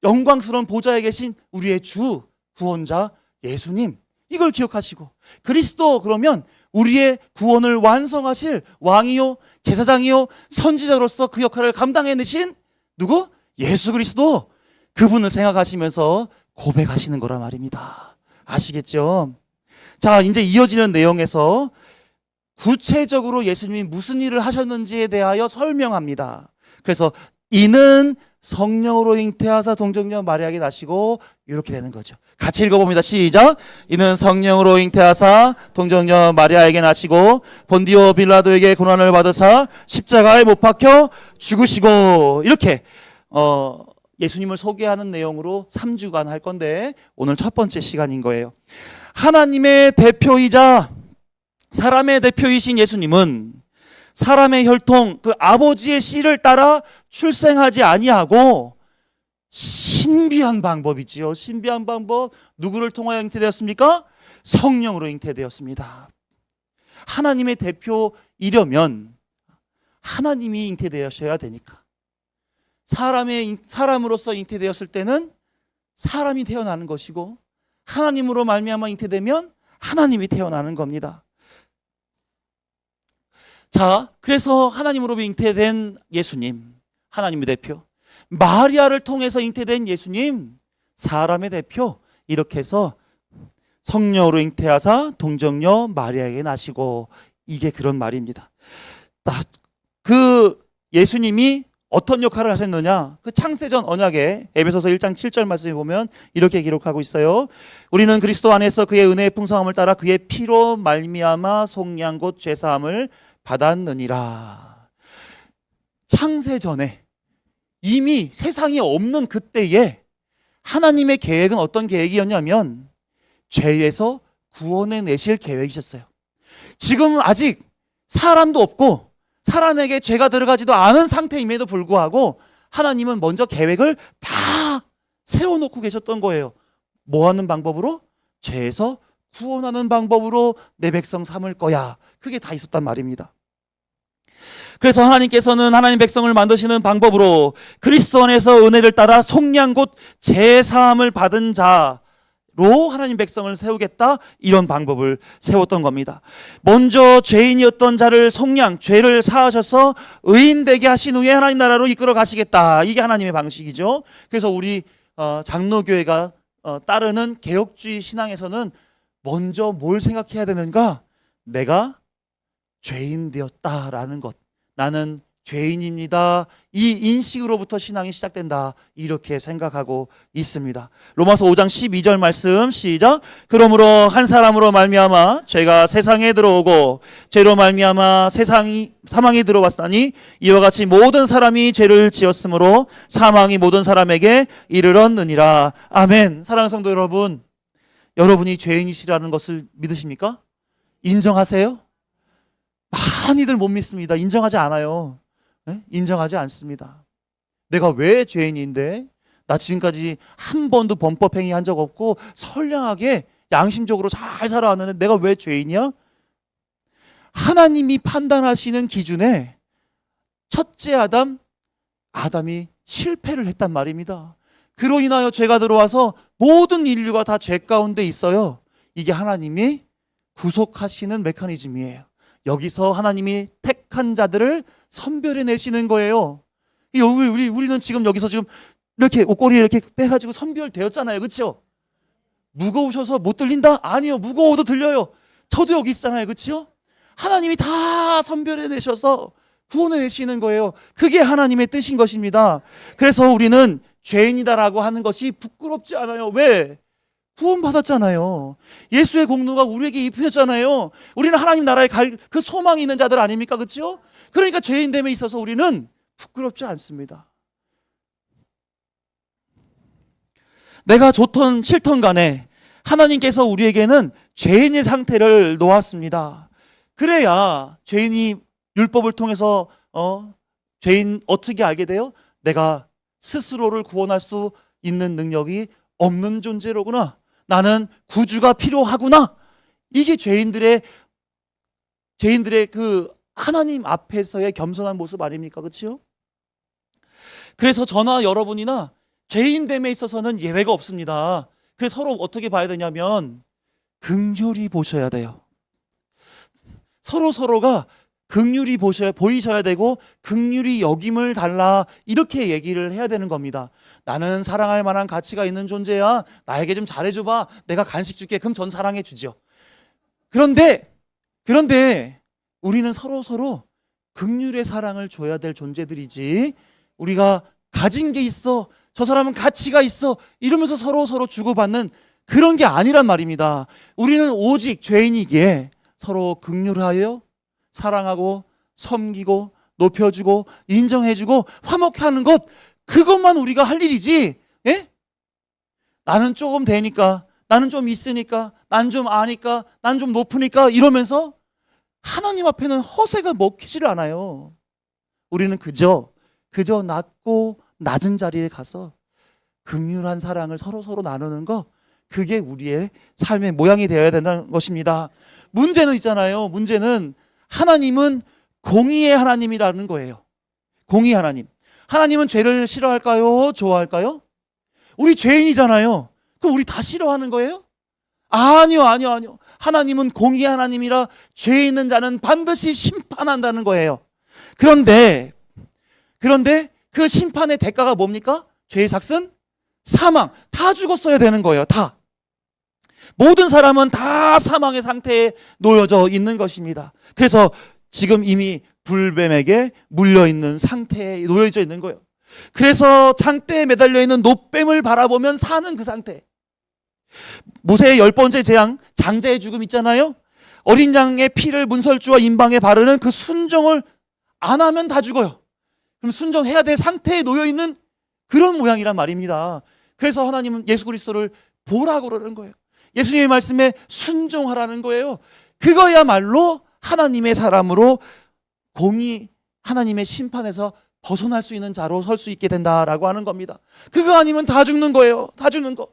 영광스러운 보좌에 계신 우리의 주 구원자 예수님 이걸 기억하시고, 그리스도 그러면 우리의 구원을 완성하실 왕이요 제사장이요 선지자로서 그 역할을 감당해내신 누구? 예수 그리스도, 그분을 생각하시면서 고백하시는 거란 말입니다. 아시겠죠? 자, 이제 이어지는 내용에서 구체적으로 예수님이 무슨 일을 하셨는지에 대하여 설명합니다. 그래서 이는 성령으로 잉태하사 동정녀 마리아에게 나시고, 이렇게 되는 거죠. 같이 읽어봅니다. 시작. 이는 성령으로 잉태하사 동정녀 마리아에게 나시고 본디오 빌라도에게 고난을 받으사 십자가에 못 박혀 죽으시고, 이렇게 예수님을 소개하는 내용으로 3주간 할 건데, 오늘 첫 번째 시간인 거예요. 하나님의 대표이자 사람의 대표이신 예수님은 사람의 혈통, 그 아버지의 씨를 따라 출생하지 아니하고 신비한 방법이지요. 신비한 방법, 누구를 통하여 잉태되었습니까? 성령으로 잉태되었습니다. 하나님의 대표이려면 하나님이 잉태되셔야 되니까. 사람으로서 잉태되었을 때는 사람이 태어나는 것이고, 하나님으로 말미암아 잉태되면 하나님이 태어나는 겁니다. 자, 그래서 하나님으로 잉태된 예수님, 하나님의 대표, 마리아를 통해서 잉태된 예수님, 사람의 대표, 이렇게 해서 성령으로 잉태하사 동정녀 마리아에게 나시고, 이게 그런 말입니다. 그 예수님이 어떤 역할을 하셨느냐? 그 창세전 언약에 에베소서 1장 7절 말씀에 보면 이렇게 기록하고 있어요. 우리는 그리스도 안에서 그의 은혜의 풍성함을 따라 그의 피로 말미암아 속량 곧 죄사함을 받았느니라. 창세전에 이미 세상이 없는 그때에 하나님의 계획은 어떤 계획이었냐면 죄에서 구원해 내실 계획이셨어요. 지금은 아직 사람도 없고 사람에게 죄가 들어가지도 않은 상태임에도 불구하고 하나님은 먼저 계획을 다 세워놓고 계셨던 거예요. 뭐 하는 방법으로? 죄에서 구원하는 방법으로 내 백성 삼을 거야. 그게 다 있었단 말입니다. 그래서 하나님께서는 하나님 백성을 만드시는 방법으로 그리스도 안에서 은혜를 따라 속량 곧 제사함을 받은 자로 하나님 백성을 세우겠다, 이런 방법을 세웠던 겁니다. 먼저 죄인이었던 자를 속량, 죄를 사하셔서 의인되게 하신 후에 하나님 나라로 이끌어 가시겠다, 이게 하나님의 방식이죠. 그래서 우리 장로교회가 따르는 개혁주의 신앙에서는 먼저 뭘 생각해야 되는가? 내가 죄인 되었다라는 것, 나는 죄인입니다, 이 인식으로부터 신앙이 시작된다, 이렇게 생각하고 있습니다. 로마서 5장 12절 말씀 시작. 그러므로 한 사람으로 말미암아 죄가 세상에 들어오고 죄로 말미암아 사망이 들어왔으니 이와 같이 모든 사람이 죄를 지었으므로 사망이 모든 사람에게 이르렀느니라. 아멘. 사랑하는 성도 여러분, 여러분이 죄인이시라는 것을 믿으십니까? 인정하세요? 많이들 못 믿습니다. 인정하지 않아요. 네? 인정하지 않습니다. 내가 왜 죄인인데? 나 지금까지 한 번도 범법행위 한 적 없고 선량하게 양심적으로 잘 살아왔는데 내가 왜 죄인이야? 하나님이 판단하시는 기준에 첫째 아담이 실패를 했단 말입니다. 그로 인하여 죄가 들어와서 모든 인류가 다 죄 가운데 있어요. 이게 하나님이 구속하시는 메커니즘이에요. 여기서 하나님이 택한 자들을 선별해 내시는 거예요. 우리는 지금 여기서 지금 이렇게 옷걸이 이렇게 빼가지고 선별되었잖아요. 그렇죠? 무거우셔서 못 들린다? 아니요. 무거워도 들려요. 저도 여기 있잖아요. 그렇죠? 하나님이 다 선별해 내셔서 구원해 내시는 거예요. 그게 하나님의 뜻인 것입니다. 그래서 우리는 죄인이다라고 하는 것이 부끄럽지 않아요. 왜? 구원받았잖아요. 예수의 공로가 우리에게 입혀졌잖아요. 우리는 하나님 나라에 갈 그 소망이 있는 자들 아닙니까? 그렇죠? 그러니까 죄인됨에 있어서 우리는 부끄럽지 않습니다. 내가 좋던 싫던 간에 하나님께서 우리에게는 죄인의 상태를 놓았습니다. 그래야 죄인이 율법을 통해서 죄인 어떻게 알게 돼요? 내가 스스로를 구원할 수 있는 능력이 없는 존재로구나. 나는 구주가 필요하구나. 이게 죄인들의 그 하나님 앞에서의 겸손한 모습 아닙니까? 그렇죠? 그래서 저나 여러분이나 죄인됨에 있어서는 예외가 없습니다. 그래서 서로 어떻게 봐야 되냐면 긍휼히 보셔야 돼요. 서로가 긍휼히 보이셔야 되고 긍휼히 여김을 달라, 이렇게 얘기를 해야 되는 겁니다. 나는 사랑할 만한 가치가 있는 존재야, 나에게 좀 잘해줘봐, 내가 간식 줄게. 그럼 전 사랑해 주죠. 그런데 우리는 서로 긍휼의 사랑을 줘야 될 존재들이지, 우리가 가진 게 있어, 저 사람은 가치가 있어, 이러면서 서로 주고받는 그런 게 아니란 말입니다. 우리는 오직 죄인이기에 서로 긍휼하여 사랑하고 섬기고 높여주고 인정해주고 화목하는 것, 그것만 우리가 할 일이지, 예? 나는 조금 되니까, 나는 좀 있으니까, 난 좀 아니까, 난 좀 높으니까 이러면서 하나님 앞에는 허세가 먹히질 않아요. 우리는 그저 낮고 낮은 자리에 가서 긍휼한 사랑을 서로 나누는 거, 그게 우리의 삶의 모양이 되어야 된다는 것입니다. 문제는 있잖아요. 문제는 하나님은 공의의 하나님이라는 거예요. 공의 하나님. 하나님은 죄를 싫어할까요? 좋아할까요? 우리 죄인이잖아요. 그럼 우리 다 싫어하는 거예요? 아니요. 하나님은 공의의 하나님이라 죄 있는 자는 반드시 심판한다는 거예요. 그런데 그 심판의 대가가 뭡니까? 죄의 삭슨? 사망. 다 죽었어야 되는 거예요. 다. 모든 사람은 다 사망의 상태에 놓여져 있는 것입니다. 그래서 지금 이미 불뱀에게 물려있는 상태에 놓여져 있는 거예요. 그래서 장대에 매달려 있는 노뱀을 바라보면 사는 그 상태. 모세의 10번째 재앙, 장자의 죽음 있잖아요. 어린 양의 피를 문설주와 임방에 바르는 그 순종을 안 하면 다 죽어요. 그럼 순종해야 될 상태에 놓여있는 그런 모양이란 말입니다. 그래서 하나님은 예수 그리스도를 보라고 그러는 거예요. 예수님의 말씀에 순종하라는 거예요. 그거야말로 하나님의 사람으로 공의, 하나님의 심판에서 벗어날 수 있는 자로 설 수 있게 된다라고 하는 겁니다. 그거 아니면 다 죽는 거예요. 다 죽는 거.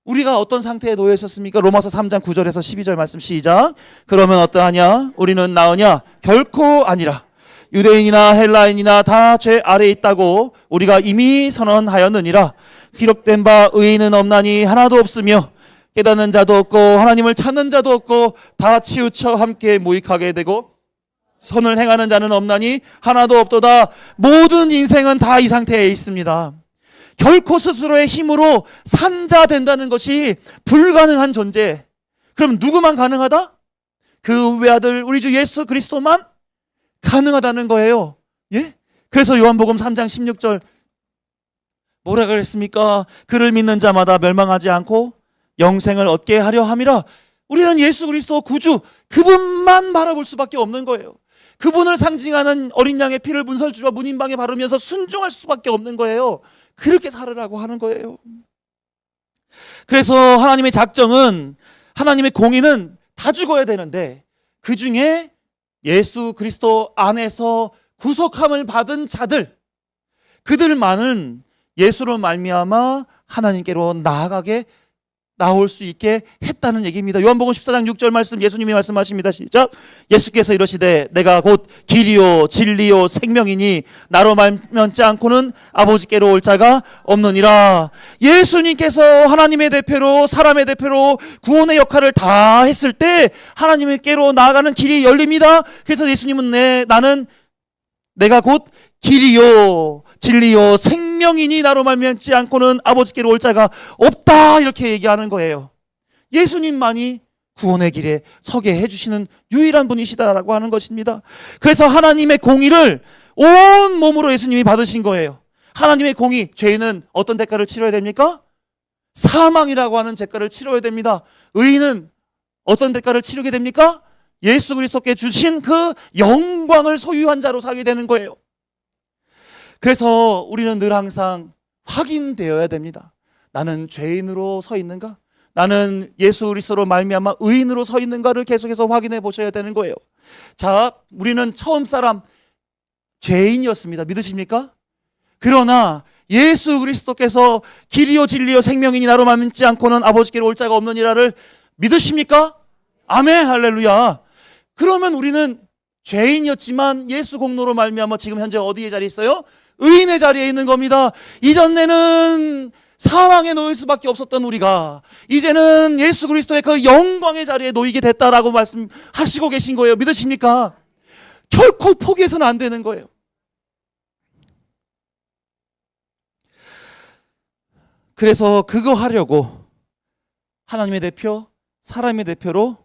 우리가 어떤 상태에 놓여 있었습니까? 로마서 3장 9절에서 12절 말씀 시작. 그러면 어떠하냐? 우리는 나으냐? 결코 아니라. 유대인이나 헬라인이나 다 죄 아래에 있다고 우리가 이미 선언하였느니라. 기록된 바 의인은 없나니 하나도 없으며 깨닫는 자도 없고 하나님을 찾는 자도 없고 다 치우쳐 함께 무익하게 되고 선을 행하는 자는 없나니 하나도 없도다. 모든 인생은 다 이 상태에 있습니다. 결코 스스로의 힘으로 산자 된다는 것이 불가능한 존재. 그럼 누구만 가능하다? 그 외아들 우리 주 예수 그리스도만 가능하다는 거예요. 예? 그래서 요한복음 3장 16절 뭐라 그랬습니까? 그를 믿는 자마다 멸망하지 않고 영생을 얻게 하려 함이라. 우리는 예수 그리스도 구주, 그분만 바라볼 수밖에 없는 거예요. 그분을 상징하는 어린 양의 피를 문설주와 문인방에 바르면서 순종할 수밖에 없는 거예요. 그렇게 살으라고 하는 거예요. 그래서 하나님의 작정은, 하나님의 공의는 다 죽어야 되는데 그 중에 예수 그리스도 안에서 구속함을 받은 자들, 그들만은 예수로 말미암아 하나님께로 나아가게 나올 수 있게 했다는 얘기입니다. 요한복음 14장 6절 말씀 예수님이 말씀하십니다. 시작. 예수께서 이러시되 내가 곧 길이요 진리요 생명이니 나로 말미암지 않고는 아버지께로 올 자가 없느니라. 예수님께서 하나님의 대표로 사람의 대표로 구원의 역할을 다 했을 때 하나님께로 나아가는 길이 열립니다. 그래서 예수님은 내가 곧 길이요 진리요 생명이니 나로 말미암지 않고는 아버지께로 올 자가 없다, 이렇게 얘기하는 거예요. 예수님만이 구원의 길에 서게 해주시는 유일한 분이시다라고 하는 것입니다. 그래서 하나님의 공의를 온 몸으로 예수님이 받으신 거예요. 하나님의 공의, 죄인은 어떤 대가를 치러야 됩니까? 사망이라고 하는 대가를 치러야 됩니다. 의인은 어떤 대가를 치르게 됩니까? 예수 그리스도께 주신 그 영광을 소유한 자로 살게 되는 거예요. 그래서 우리는 늘 항상 확인되어야 됩니다. 나는 죄인으로 서 있는가? 나는 예수 그리스도로 말미암아 의인으로 서 있는가를 계속해서 확인해 보셔야 되는 거예요. 자, 우리는 처음 사람 죄인이었습니다. 믿으십니까? 그러나 예수 그리스도께서 길이요 진리요 생명이니 나로 말미암지 않고는 아버지께로 올 자가 없느니라를 믿으십니까? 아멘, 할렐루야. 그러면 우리는 죄인이었지만 예수 공로로 말미암아 지금 현재 어디에 자리에 있어요? 의인의 자리에 있는 겁니다. 이전에는 사망에 놓일 수밖에 없었던 우리가 이제는 예수 그리스도의 그 영광의 자리에 놓이게 됐다라고 말씀하시고 계신 거예요. 믿으십니까? 결코 포기해서는 안 되는 거예요. 그래서 그거 하려고 하나님의 대표, 사람의 대표로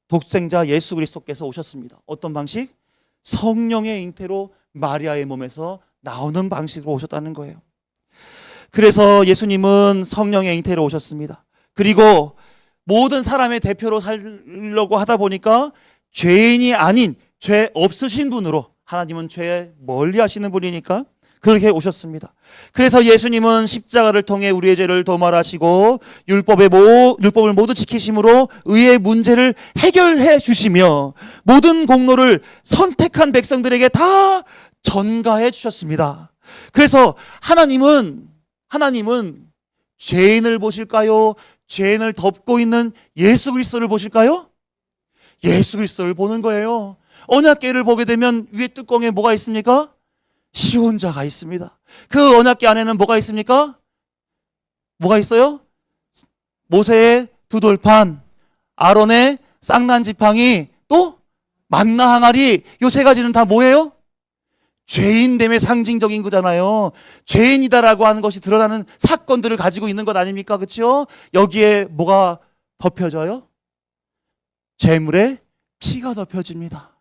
독생자 예수 그리스도께서 오셨습니다. 어떤 방식? 성령의 잉태로 마리아의 몸에서 나오는 방식으로 오셨다는 거예요. 그래서 예수님은 성령의 잉태로 오셨습니다. 그리고 모든 사람의 대표로 살려고 하다 보니까 죄인이 아닌 죄 없으신 분으로, 하나님은 죄 멀리 하시는 분이니까 그렇게 오셨습니다. 그래서 예수님은 십자가를 통해 우리의 죄를 도말하시고 율법을 모두 지키심으로 의의 문제를 해결해 주시며 모든 공로를 선택한 백성들에게 다 전가해 주셨습니다. 그래서 하나님은 죄인을 보실까요? 죄인을 덮고 있는 예수 그리스도를 보실까요? 예수 그리스도를 보는 거예요. 언약궤를 보게 되면 위에 뚜껑에 뭐가 있습니까? 시온자가 있습니다. 그 언약궤 안에는 뭐가 있습니까? 뭐가 있어요? 모세의 두 돌판, 아론의 쌍난 지팡이, 또 만나 항아리. 요 세 가지는 다 뭐예요? 죄인됨의 상징적인 거잖아요. 죄인이다라고 하는 것이 드러나는 사건들을 가지고 있는 것 아닙니까? 그렇죠? 여기에 뭐가 덮여져요? 제물에 피가 덮여집니다.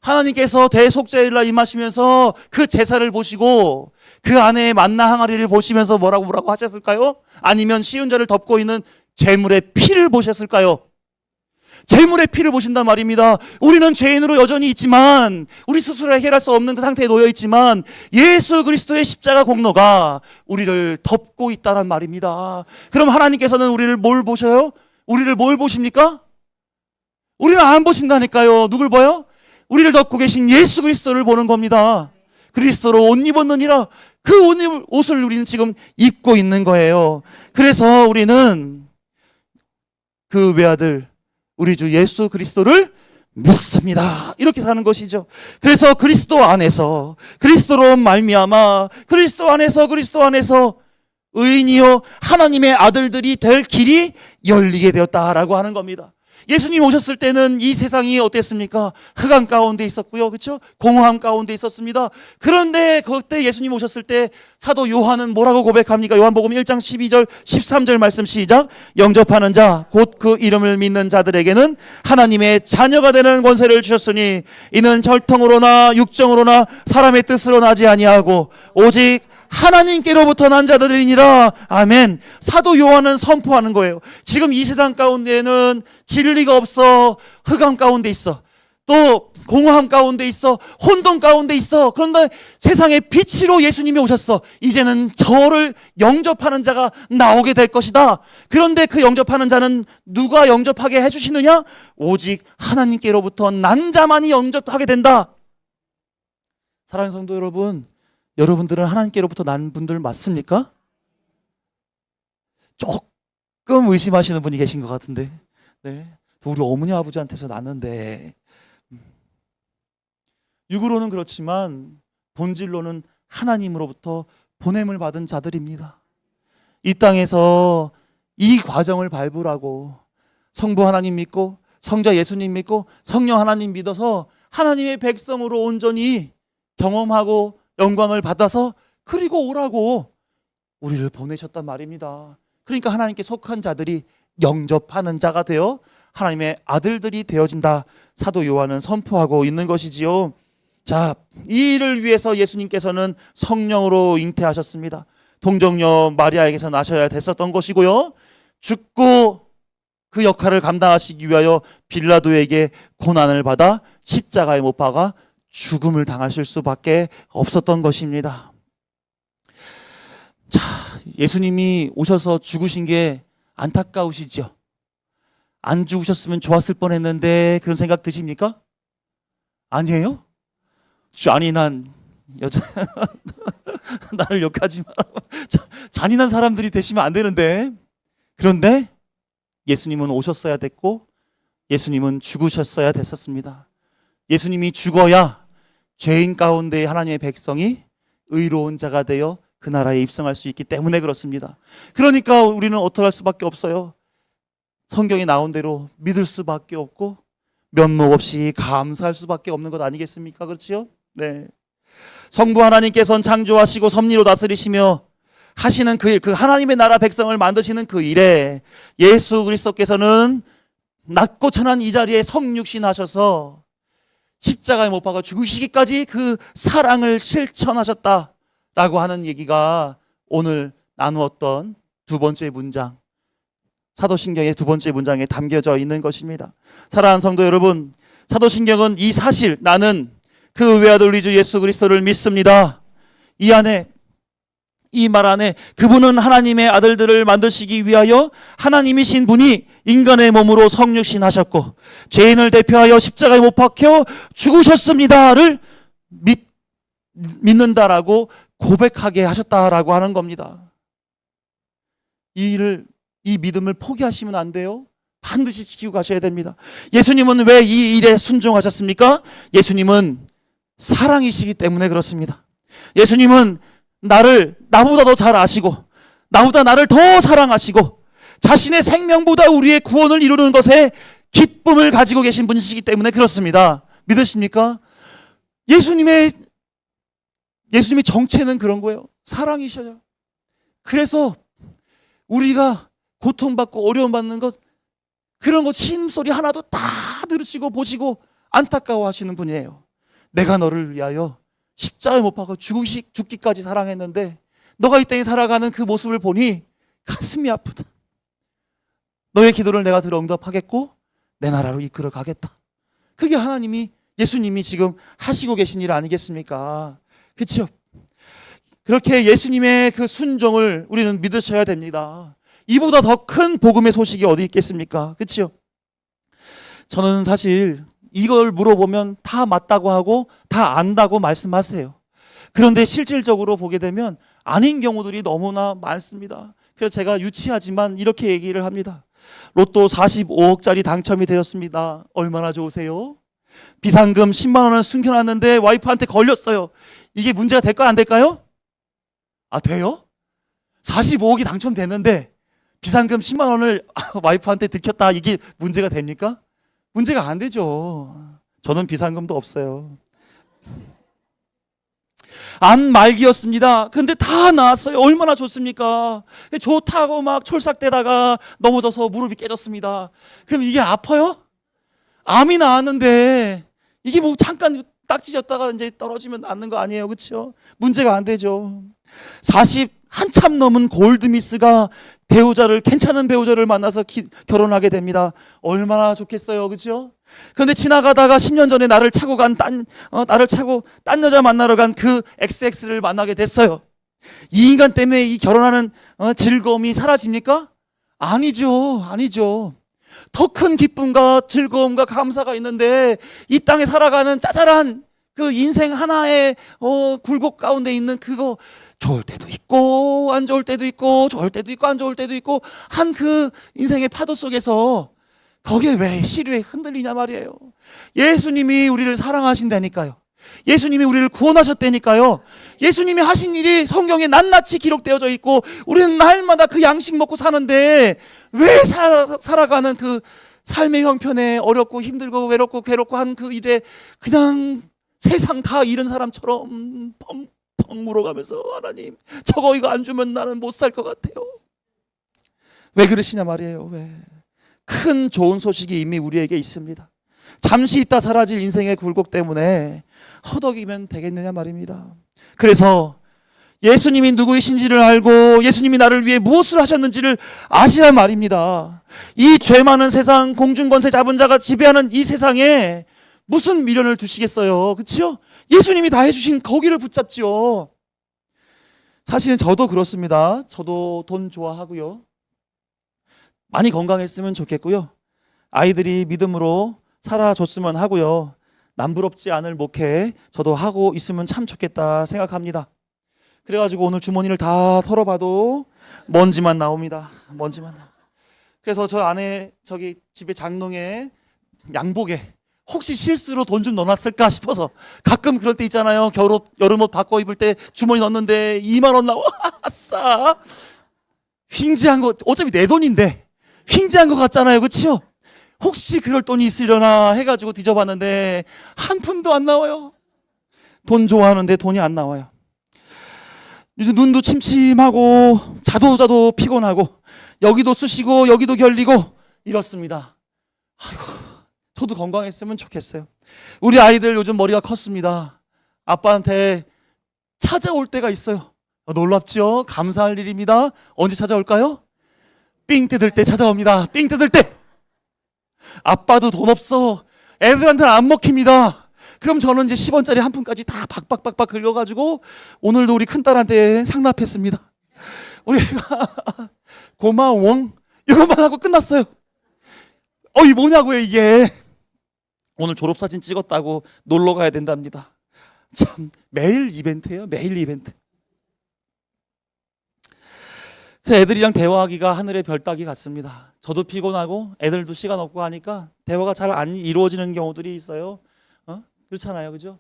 하나님께서 대속죄일날 임하시면서 그 제사를 보시고 그 안에 만나 항아리를 보시면서 뭐라고 하셨을까요? 아니면 시은자를 덮고 있는 제물의 피를 보셨을까요? 제물의 피를 보신단 말입니다. 우리는 죄인으로 여전히 있지만, 우리 스스로 해결할 수 없는 그 상태에 놓여 있지만 예수 그리스도의 십자가 공로가 우리를 덮고 있다란 말입니다. 그럼 하나님께서는 우리를 뭘 보셔요? 우리를 뭘 보십니까? 우리는 안 보신다니까요. 누굴 봐요? 우리를 덮고 계신 예수 그리스도를 보는 겁니다. 그리스도로 옷 입었느니라. 그 옷을 우리는 지금 입고 있는 거예요. 그래서 우리는 그 외아들 우리 주 예수 그리스도를 믿습니다. 이렇게 사는 것이죠. 그래서 그리스도 안에서, 그리스도로 말미암아 그리스도 안에서 의인이요 하나님의 아들들이 될 길이 열리게 되었다라고 하는 겁니다. 예수님 오셨을 때는 이 세상이 어땠습니까? 흑암 가운데 있었고요. 그렇죠? 공허함 가운데 있었습니다. 그런데 그때 예수님 오셨을 때 사도 요한은 뭐라고 고백합니까? 요한복음 1장 12절 13절 말씀 시작. 영접하는 자 곧 그 이름을 믿는 자들에게는 하나님의 자녀가 되는 권세를 주셨으니 이는 혈통으로나 육정으로나 사람의 뜻으로 나지 아니하고 오직 하나님께로부터 난 자들이니라. 아멘. 사도 요한은 선포하는 거예요. 지금 이 세상 가운데에는 진리가 없어. 흑암 가운데 있어. 또 공허함 가운데 있어. 혼돈 가운데 있어. 그런데 세상의 빛으로 예수님이 오셨어. 이제는 저를 영접하는 자가 나오게 될 것이다. 그런데 그 영접하는 자는 누가 영접하게 해주시느냐? 오직 하나님께로부터 난 자만이 영접하게 된다. 사랑하는 성도 여러분, 여러분들은 하나님께로부터 난 분들 맞습니까? 조금 의심하시는 분이 계신 것 같은데, 네, 우리 어머니 아버지한테서 났는데, 육으로는 그렇지만 본질로는 하나님으로부터 보냄을 받은 자들입니다. 이 땅에서 이 과정을 밟으라고 성부 하나님 믿고 성자 예수님 믿고 성령 하나님 믿어서 하나님의 백성으로 온전히 경험하고 영광을 받아서 그리고 오라고 우리를 보내셨단 말입니다. 그러니까 하나님께 속한 자들이 영접하는 자가 되어 하나님의 아들들이 되어진다. 사도 요한은 선포하고 있는 것이지요. 자, 이 일을 위해서 예수님께서는 성령으로 잉태하셨습니다. 동정녀 마리아에게서 나셔야 됐었던 것이고요. 죽고 그 역할을 감당하시기 위하여 빌라도에게 고난을 받아 십자가에 못 박아 죽음을 당하실 수밖에 없었던 것입니다. 자, 예수님이 오셔서 죽으신 게 안타까우시죠? 안 죽으셨으면 좋았을 뻔했는데 그런 생각 드십니까? 아니에요? 잔인한 여자 나를 욕하지 마라. 잔인한 사람들이 되시면 안 되는데. 그런데 예수님은 오셨어야 됐고 예수님은 죽으셨어야 됐었습니다. 예수님이 죽어야 죄인 가운데 하나님의 백성이 의로운 자가 되어 그 나라에 입성할 수 있기 때문에 그렇습니다. 그러니까 우리는 어떻게 할 수밖에 없어요. 성경에 나온 대로 믿을 수밖에 없고 면목 없이 감사할 수밖에 없는 것 아니겠습니까? 그렇지요? 네. 성부 하나님께서는 창조하시고 섭리로 다스리시며 하시는 그 일, 그 하나님의 나라 백성을 만드시는 그 일에 예수 그리스도께서는 낮고 천한 이 자리에 성육신하셔서 십자가에 못 박아 죽으시기까지 그 사랑을 실천하셨다라고 하는 얘기가 오늘 나누었던 두 번째 문장, 사도신경의 두 번째 문장에 담겨져 있는 것입니다. 사랑하는 성도 여러분, 사도신경은 이 사실, 나는 그 외아들 우리 주 예수 그리스도를 믿습니다, 이 안에, 이 말 안에 그분은 하나님의 아들들을 만드시기 위하여 하나님이신 분이 인간의 몸으로 성육신하셨고 죄인을 대표하여 십자가에 못 박혀 죽으셨습니다를 믿는다라고 고백하게 하셨다라고 하는 겁니다. 이 믿음을 포기하시면 안 돼요. 반드시 지키고 가셔야 됩니다. 예수님은 왜 이 일에 순종하셨습니까? 예수님은 사랑이시기 때문에 그렇습니다. 예수님은 나보다 더 잘 아시고 나보다 나를 더 사랑하시고 자신의 생명보다 우리의 구원을 이루는 것에 기쁨을 가지고 계신 분이시기 때문에 그렇습니다. 믿으십니까? 예수님의 정체는 그런 거예요. 사랑이셔요. 그래서 우리가 고통받고 어려움받는 것, 그런 거 신음소리 하나도 다 들으시고 보시고 안타까워하시는 분이에요. 내가 너를 위하여 십자가에 못 박아 죽기까지 사랑했는데 너가 이 땅에 살아가는 그 모습을 보니 가슴이 아프다. 너의 기도를 내가 들어 응답하겠고 내 나라로 이끌어 가겠다. 그게 예수님이 지금 하시고 계신 일 아니겠습니까? 그렇죠? 그렇게 예수님의 그 순종을 우리는 믿으셔야 됩니다. 이보다 더 큰 복음의 소식이 어디 있겠습니까? 그렇죠? 저는 사실 이걸 물어보면 다 맞다고 하고 다 안다고 말씀하세요. 그런데 실질적으로 보게 되면 아닌 경우들이 너무나 많습니다. 그래서 제가 유치하지만 이렇게 얘기를 합니다. 로또 45억짜리 당첨이 되었습니다. 얼마나 좋으세요? 비상금 10만 원을 숨겨놨는데 와이프한테 걸렸어요. 이게 문제가 될까요? 안 될까요? 아, 돼요? 45억이 당첨됐는데 비상금 10만 원을 와이프한테 들켰다. 이게 문제가 됩니까? 문제가 안 되죠. 저는 비상금도 없어요. 안 말기였습니다. 근데 다 나았어요. 얼마나 좋습니까? 좋다고 막 철삭대다가 넘어져서 무릎이 깨졌습니다. 그럼 이게 아파요? 암이 나았는데 이게 뭐 잠깐 딱지졌다가 이제 떨어지면 낫는 거 아니에요. 그렇죠? 문제가 안 되죠. 40 한참 넘은 골드미스가 괜찮은 배우자를 만나서 결혼하게 됩니다. 얼마나 좋겠어요. 그렇죠? 그런데 지나가다가 10년 전에 나를 차고 딴 여자 만나러 간 그 XX를 만나게 됐어요. 이 인간 때문에 이 결혼하는 즐거움이 사라집니까? 아니죠. 더 큰 기쁨과 즐거움과 감사가 있는데 이 땅에 살아가는 짜잘한 그 인생 하나의 굴곡 가운데 있는 그거, 좋을 때도 있고 안 좋을 때도 있고 좋을 때도 있고 안 좋을 때도 있고 한 그 인생의 파도 속에서 거기에 왜 시류에 흔들리냐 말이에요. 예수님이 우리를 사랑하신다니까요. 예수님이 우리를 구원하셨다니까요. 예수님이 하신 일이 성경에 낱낱이 기록되어져 있고 우리는 날마다 그 양식 먹고 사는데 왜 살아가는 그 삶의 형편에 어렵고 힘들고 외롭고 괴롭고 한 그 일에 그냥 세상 다 잃은 사람처럼 펑펑 물어가면서 하나님 이거 안 주면 나는 못 살 것 같아요. 왜 그러시냐 말이에요. 왜? 큰 좋은 소식이 이미 우리에게 있습니다. 잠시 있다 사라질 인생의 굴곡 때문에 허덕이면 되겠느냐 말입니다. 그래서 예수님이 누구이신지를 알고 예수님이 나를 위해 무엇을 하셨는지를 아시란 말입니다. 이 죄 많은 세상, 공중권세 잡은 자가 지배하는 이 세상에 무슨 미련을 두시겠어요. 그렇죠? 예수님이 다 해주신 거기를 붙잡지요. 사실은 저도 그렇습니다. 저도 돈 좋아하고요. 많이 건강했으면 좋겠고요. 아이들이 믿음으로 살아줬으면 하고요. 남부럽지 않을 목회 저도 하고 있으면 참 좋겠다 생각합니다. 그래가지고 오늘 주머니를 다 털어봐도 먼지만 나옵니다. 먼지만. 그래서 저 안에 집에 장롱에 양복에 혹시 실수로 돈 좀 넣어놨을까 싶어서 가끔 그럴 때 있잖아요. 여름옷 바꿔 입을 때 주머니 넣었는데 2만 원 나와. 아싸. 횡재한 거 어차피 내 돈인데 횡재한 거 같잖아요. 그치요? 혹시 그럴 돈이 있으려나 해가지고 뒤져봤는데 한 푼도 안 나와요. 돈 좋아하는데 돈이 안 나와요. 요즘 눈도 침침하고 자도 피곤하고 여기도 쑤시고 여기도 결리고 이렇습니다. 아이고, 저도 건강했으면 좋겠어요. 우리 아이들 요즘 머리가 컸습니다. 아빠한테 찾아올 때가 있어요. 놀랍죠? 감사할 일입니다. 언제 찾아올까요? 삥 뜯을 때 찾아옵니다. 삥 뜯을 때. 아빠도 돈 없어. 애들한테는 안 먹힙니다. 그럼 저는 이제 10원짜리 한 푼까지 다 박박박박 긁어가지고 오늘도 우리 큰딸한테 상납했습니다. 우리 애가 고마워 이것만 하고 끝났어요. 이 뭐냐고요 이게. 오늘 졸업사진 찍었다고 놀러 가야 된답니다. 참 매일 이벤트예요. 매일 이벤트. 그래서 애들이랑 대화하기가 하늘의 별 따기 같습니다. 저도 피곤하고 애들도 시간 없고 하니까 대화가 잘 안 이루어지는 경우들이 있어요. 그렇잖아요. 그죠?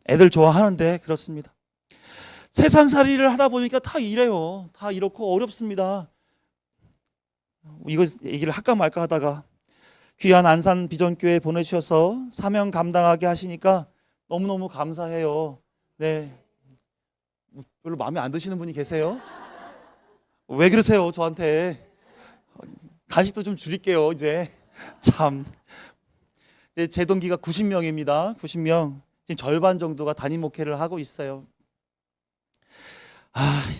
애들 좋아하는데 그렇습니다. 세상살이를 하다 보니까 다 이래요. 다 이렇고 어렵습니다. 이거 얘기를 할까 말까 하다가 귀한 안산 비전교회 보내주셔서 사명 감당하게 하시니까 너무너무 감사해요. 네, 별로 마음에 안 드시는 분이 계세요? 왜 그러세요 저한테? 간식도 좀 줄일게요 이제. 참, 제 동기가 90명입니다 90명. 지금 절반 정도가 담임 목회를 하고 있어요.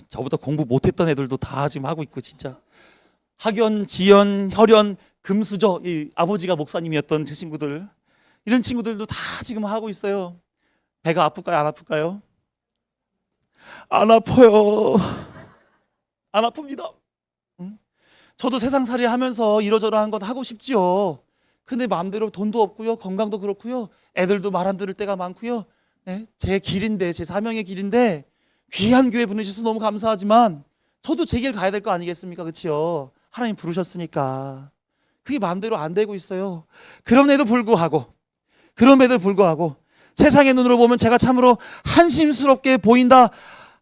저보다 공부 못했던 애들도 다 지금 하고 있고 진짜 학연, 지연, 혈연, 금수저, 이 아버지가 목사님이었던 제 친구들, 이런 친구들도 다 지금 하고 있어요. 배가 아플까요? 안 아플까요? 안 아파요. 안 아픕니다. 저도 세상살이 하면서 이러저러한 것 하고 싶지요. 근데 마음대로 돈도 없고요, 건강도 그렇고요, 애들도 말 안 들을 때가 많고요. 네? 제 길인데, 제 사명의 길인데 귀한 교회 보내주셔서 너무 감사하지만 저도 제 길 가야 될 거 아니겠습니까? 그렇지요? 하나님 부르셨으니까. 그게 마음대로 안 되고 있어요. 그럼에도 불구하고 세상의 눈으로 보면 제가 참으로 한심스럽게 보인다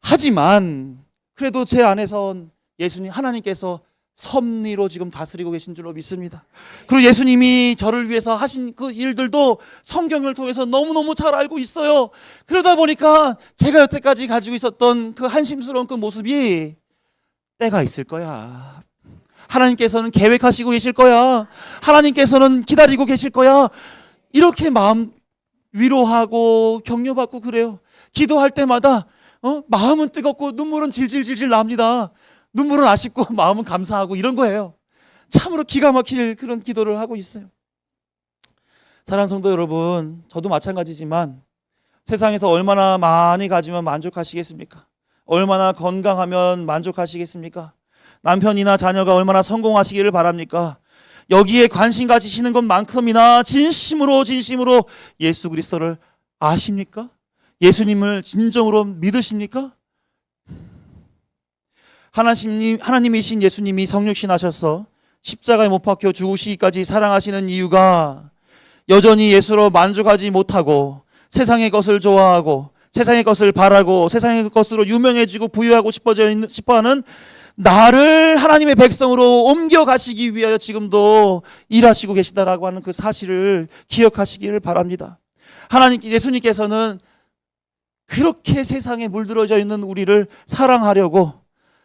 하지만 그래도 제 안에선 예수님, 하나님께서 섭리로 지금 다스리고 계신 줄로 믿습니다. 그리고 예수님이 저를 위해서 하신 그 일들도 성경을 통해서 너무너무 잘 알고 있어요. 그러다 보니까 제가 여태까지 가지고 있었던 그 한심스러운 그 모습이 때가 있을 거야. 하나님께서는 계획하시고 계실 거야. 하나님께서는 기다리고 계실 거야. 이렇게 마음 위로하고 격려받고 그래요. 기도할 때마다 마음은 뜨겁고 눈물은 질질질질 납니다. 눈물은 아쉽고 마음은 감사하고 이런 거예요. 참으로 기가 막힐 그런 기도를 하고 있어요. 사랑하는 성도 여러분, 저도 마찬가지지만 세상에서 얼마나 많이 가지면 만족하시겠습니까? 얼마나 건강하면 만족하시겠습니까? 남편이나 자녀가 얼마나 성공하시기를 바랍니까? 여기에 관심 가지시는 것만큼이나 진심으로 예수 그리스도를 아십니까? 예수님을 진정으로 믿으십니까? 하나님이신 예수님이 성육신 하셔서 십자가에 못 박혀 죽으시기까지 사랑하시는 이유가 여전히 예수로 만족하지 못하고 세상의 것을 좋아하고 세상의 것을 바라고 세상의 것으로 유명해지고 부유하고 싶어하는 나를 하나님의 백성으로 옮겨가시기 위하여 지금도 일하시고 계시다라고 하는 그 사실을 기억하시기를 바랍니다. 예수님께서는 그렇게 세상에 물들어져 있는 우리를 사랑하려고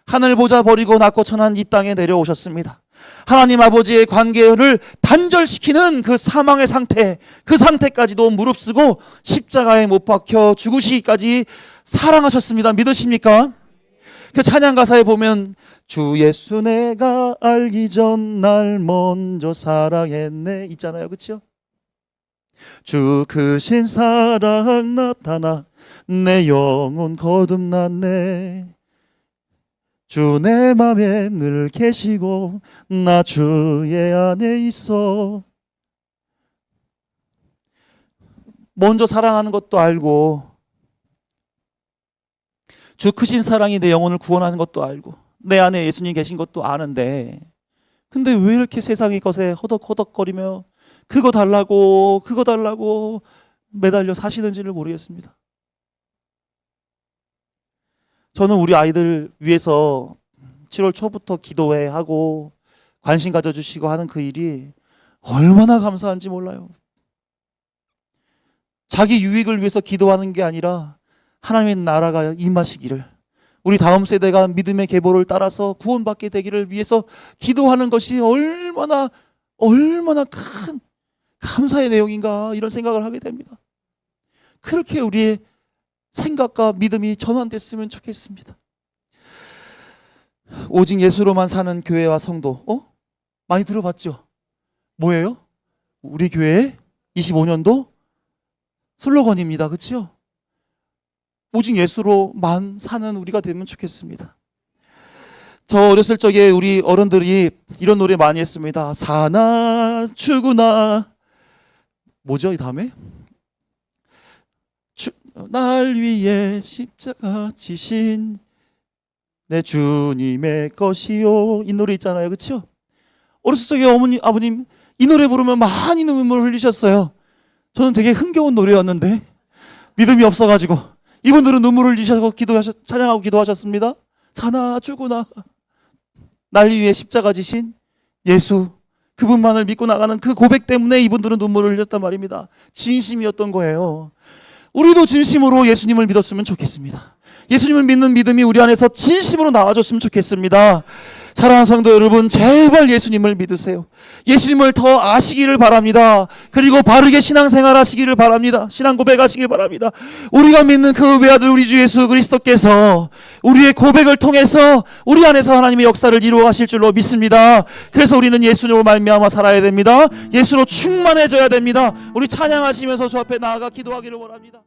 하늘 보자 버리고 낮고 천한 이 땅에 내려오셨습니다. 하나님 아버지의 관계를 단절시키는 그 사망의 상태, 그 상태까지도 무릅쓰고 십자가에 못 박혀 죽으시기까지 사랑하셨습니다. 믿으십니까? 그 찬양 가사에 보면 주 예수 내가 알기 전 날 먼저 사랑했네 있잖아요. 그렇죠? 주 크신 사랑 나타나 내 영혼 거듭났네. 주 내 맘에 늘 계시고 나 주의 안에 있어. 먼저 사랑하는 것도 알고 주 크신 사랑이 내 영혼을 구원하는 것도 알고 내 안에 예수님 계신 것도 아는데 근데 왜 이렇게 세상의 것에 허덕허덕거리며 그거 달라고 그거 달라고 매달려 사시는지를 모르겠습니다. 저는 우리 아이들 위해서 7월 초부터 기도회 하고 관심 가져주시고 하는 그 일이 얼마나 감사한지 몰라요. 자기 유익을 위해서 기도하는 게 아니라 하나님의 나라가 임하시기를, 우리 다음 세대가 믿음의 계보를 따라서 구원받게 되기를 위해서 기도하는 것이 얼마나 큰 감사의 내용인가, 이런 생각을 하게 됩니다. 그렇게 우리의 생각과 믿음이 전환됐으면 좋겠습니다. 오직 예수로만 사는 교회와 성도, 많이 들어봤죠? 뭐예요? 우리 교회의 25년도 슬로건입니다. 그렇죠? 오직 예수로만 사는 우리가 되면 좋겠습니다. 저 어렸을 적에 우리 어른들이 이런 노래 많이 했습니다. 사나 죽으나, 뭐죠 이 다음에? 날 위해 십자가 지신 내 주님의 것이요, 이 노래 있잖아요. 그렇죠? 어렸을 적에 어머니 아버님 이 노래 부르면 많이 눈물을 흘리셨어요. 저는 되게 흥겨운 노래였는데 믿음이 없어가지고 이분들은 눈물을 흘리셔서 찬양하고 기도하셨습니다. 사나 죽으나 날 위해 십자가 지신 예수, 그분만을 믿고 나가는 그 고백 때문에 이분들은 눈물을 흘렸단 말입니다. 진심이었던 거예요. 우리도 진심으로 예수님을 믿었으면 좋겠습니다. 예수님을 믿는 믿음이 우리 안에서 진심으로 나와줬으면 좋겠습니다. 사랑하는 성도 여러분, 제발 예수님을 믿으세요. 예수님을 더 아시기를 바랍니다. 그리고 바르게 신앙생활 하시기를 바랍니다. 신앙 고백하시길 바랍니다. 우리가 믿는 그 외아들 우리 주 예수 그리스도께서 우리의 고백을 통해서 우리 안에서 하나님의 역사를 이루어 가실 줄로 믿습니다. 그래서 우리는 예수님으로 말미암아 살아야 됩니다. 예수로 충만해져야 됩니다. 우리 찬양하시면서 주 앞에 나아가 기도하기를 원합니다.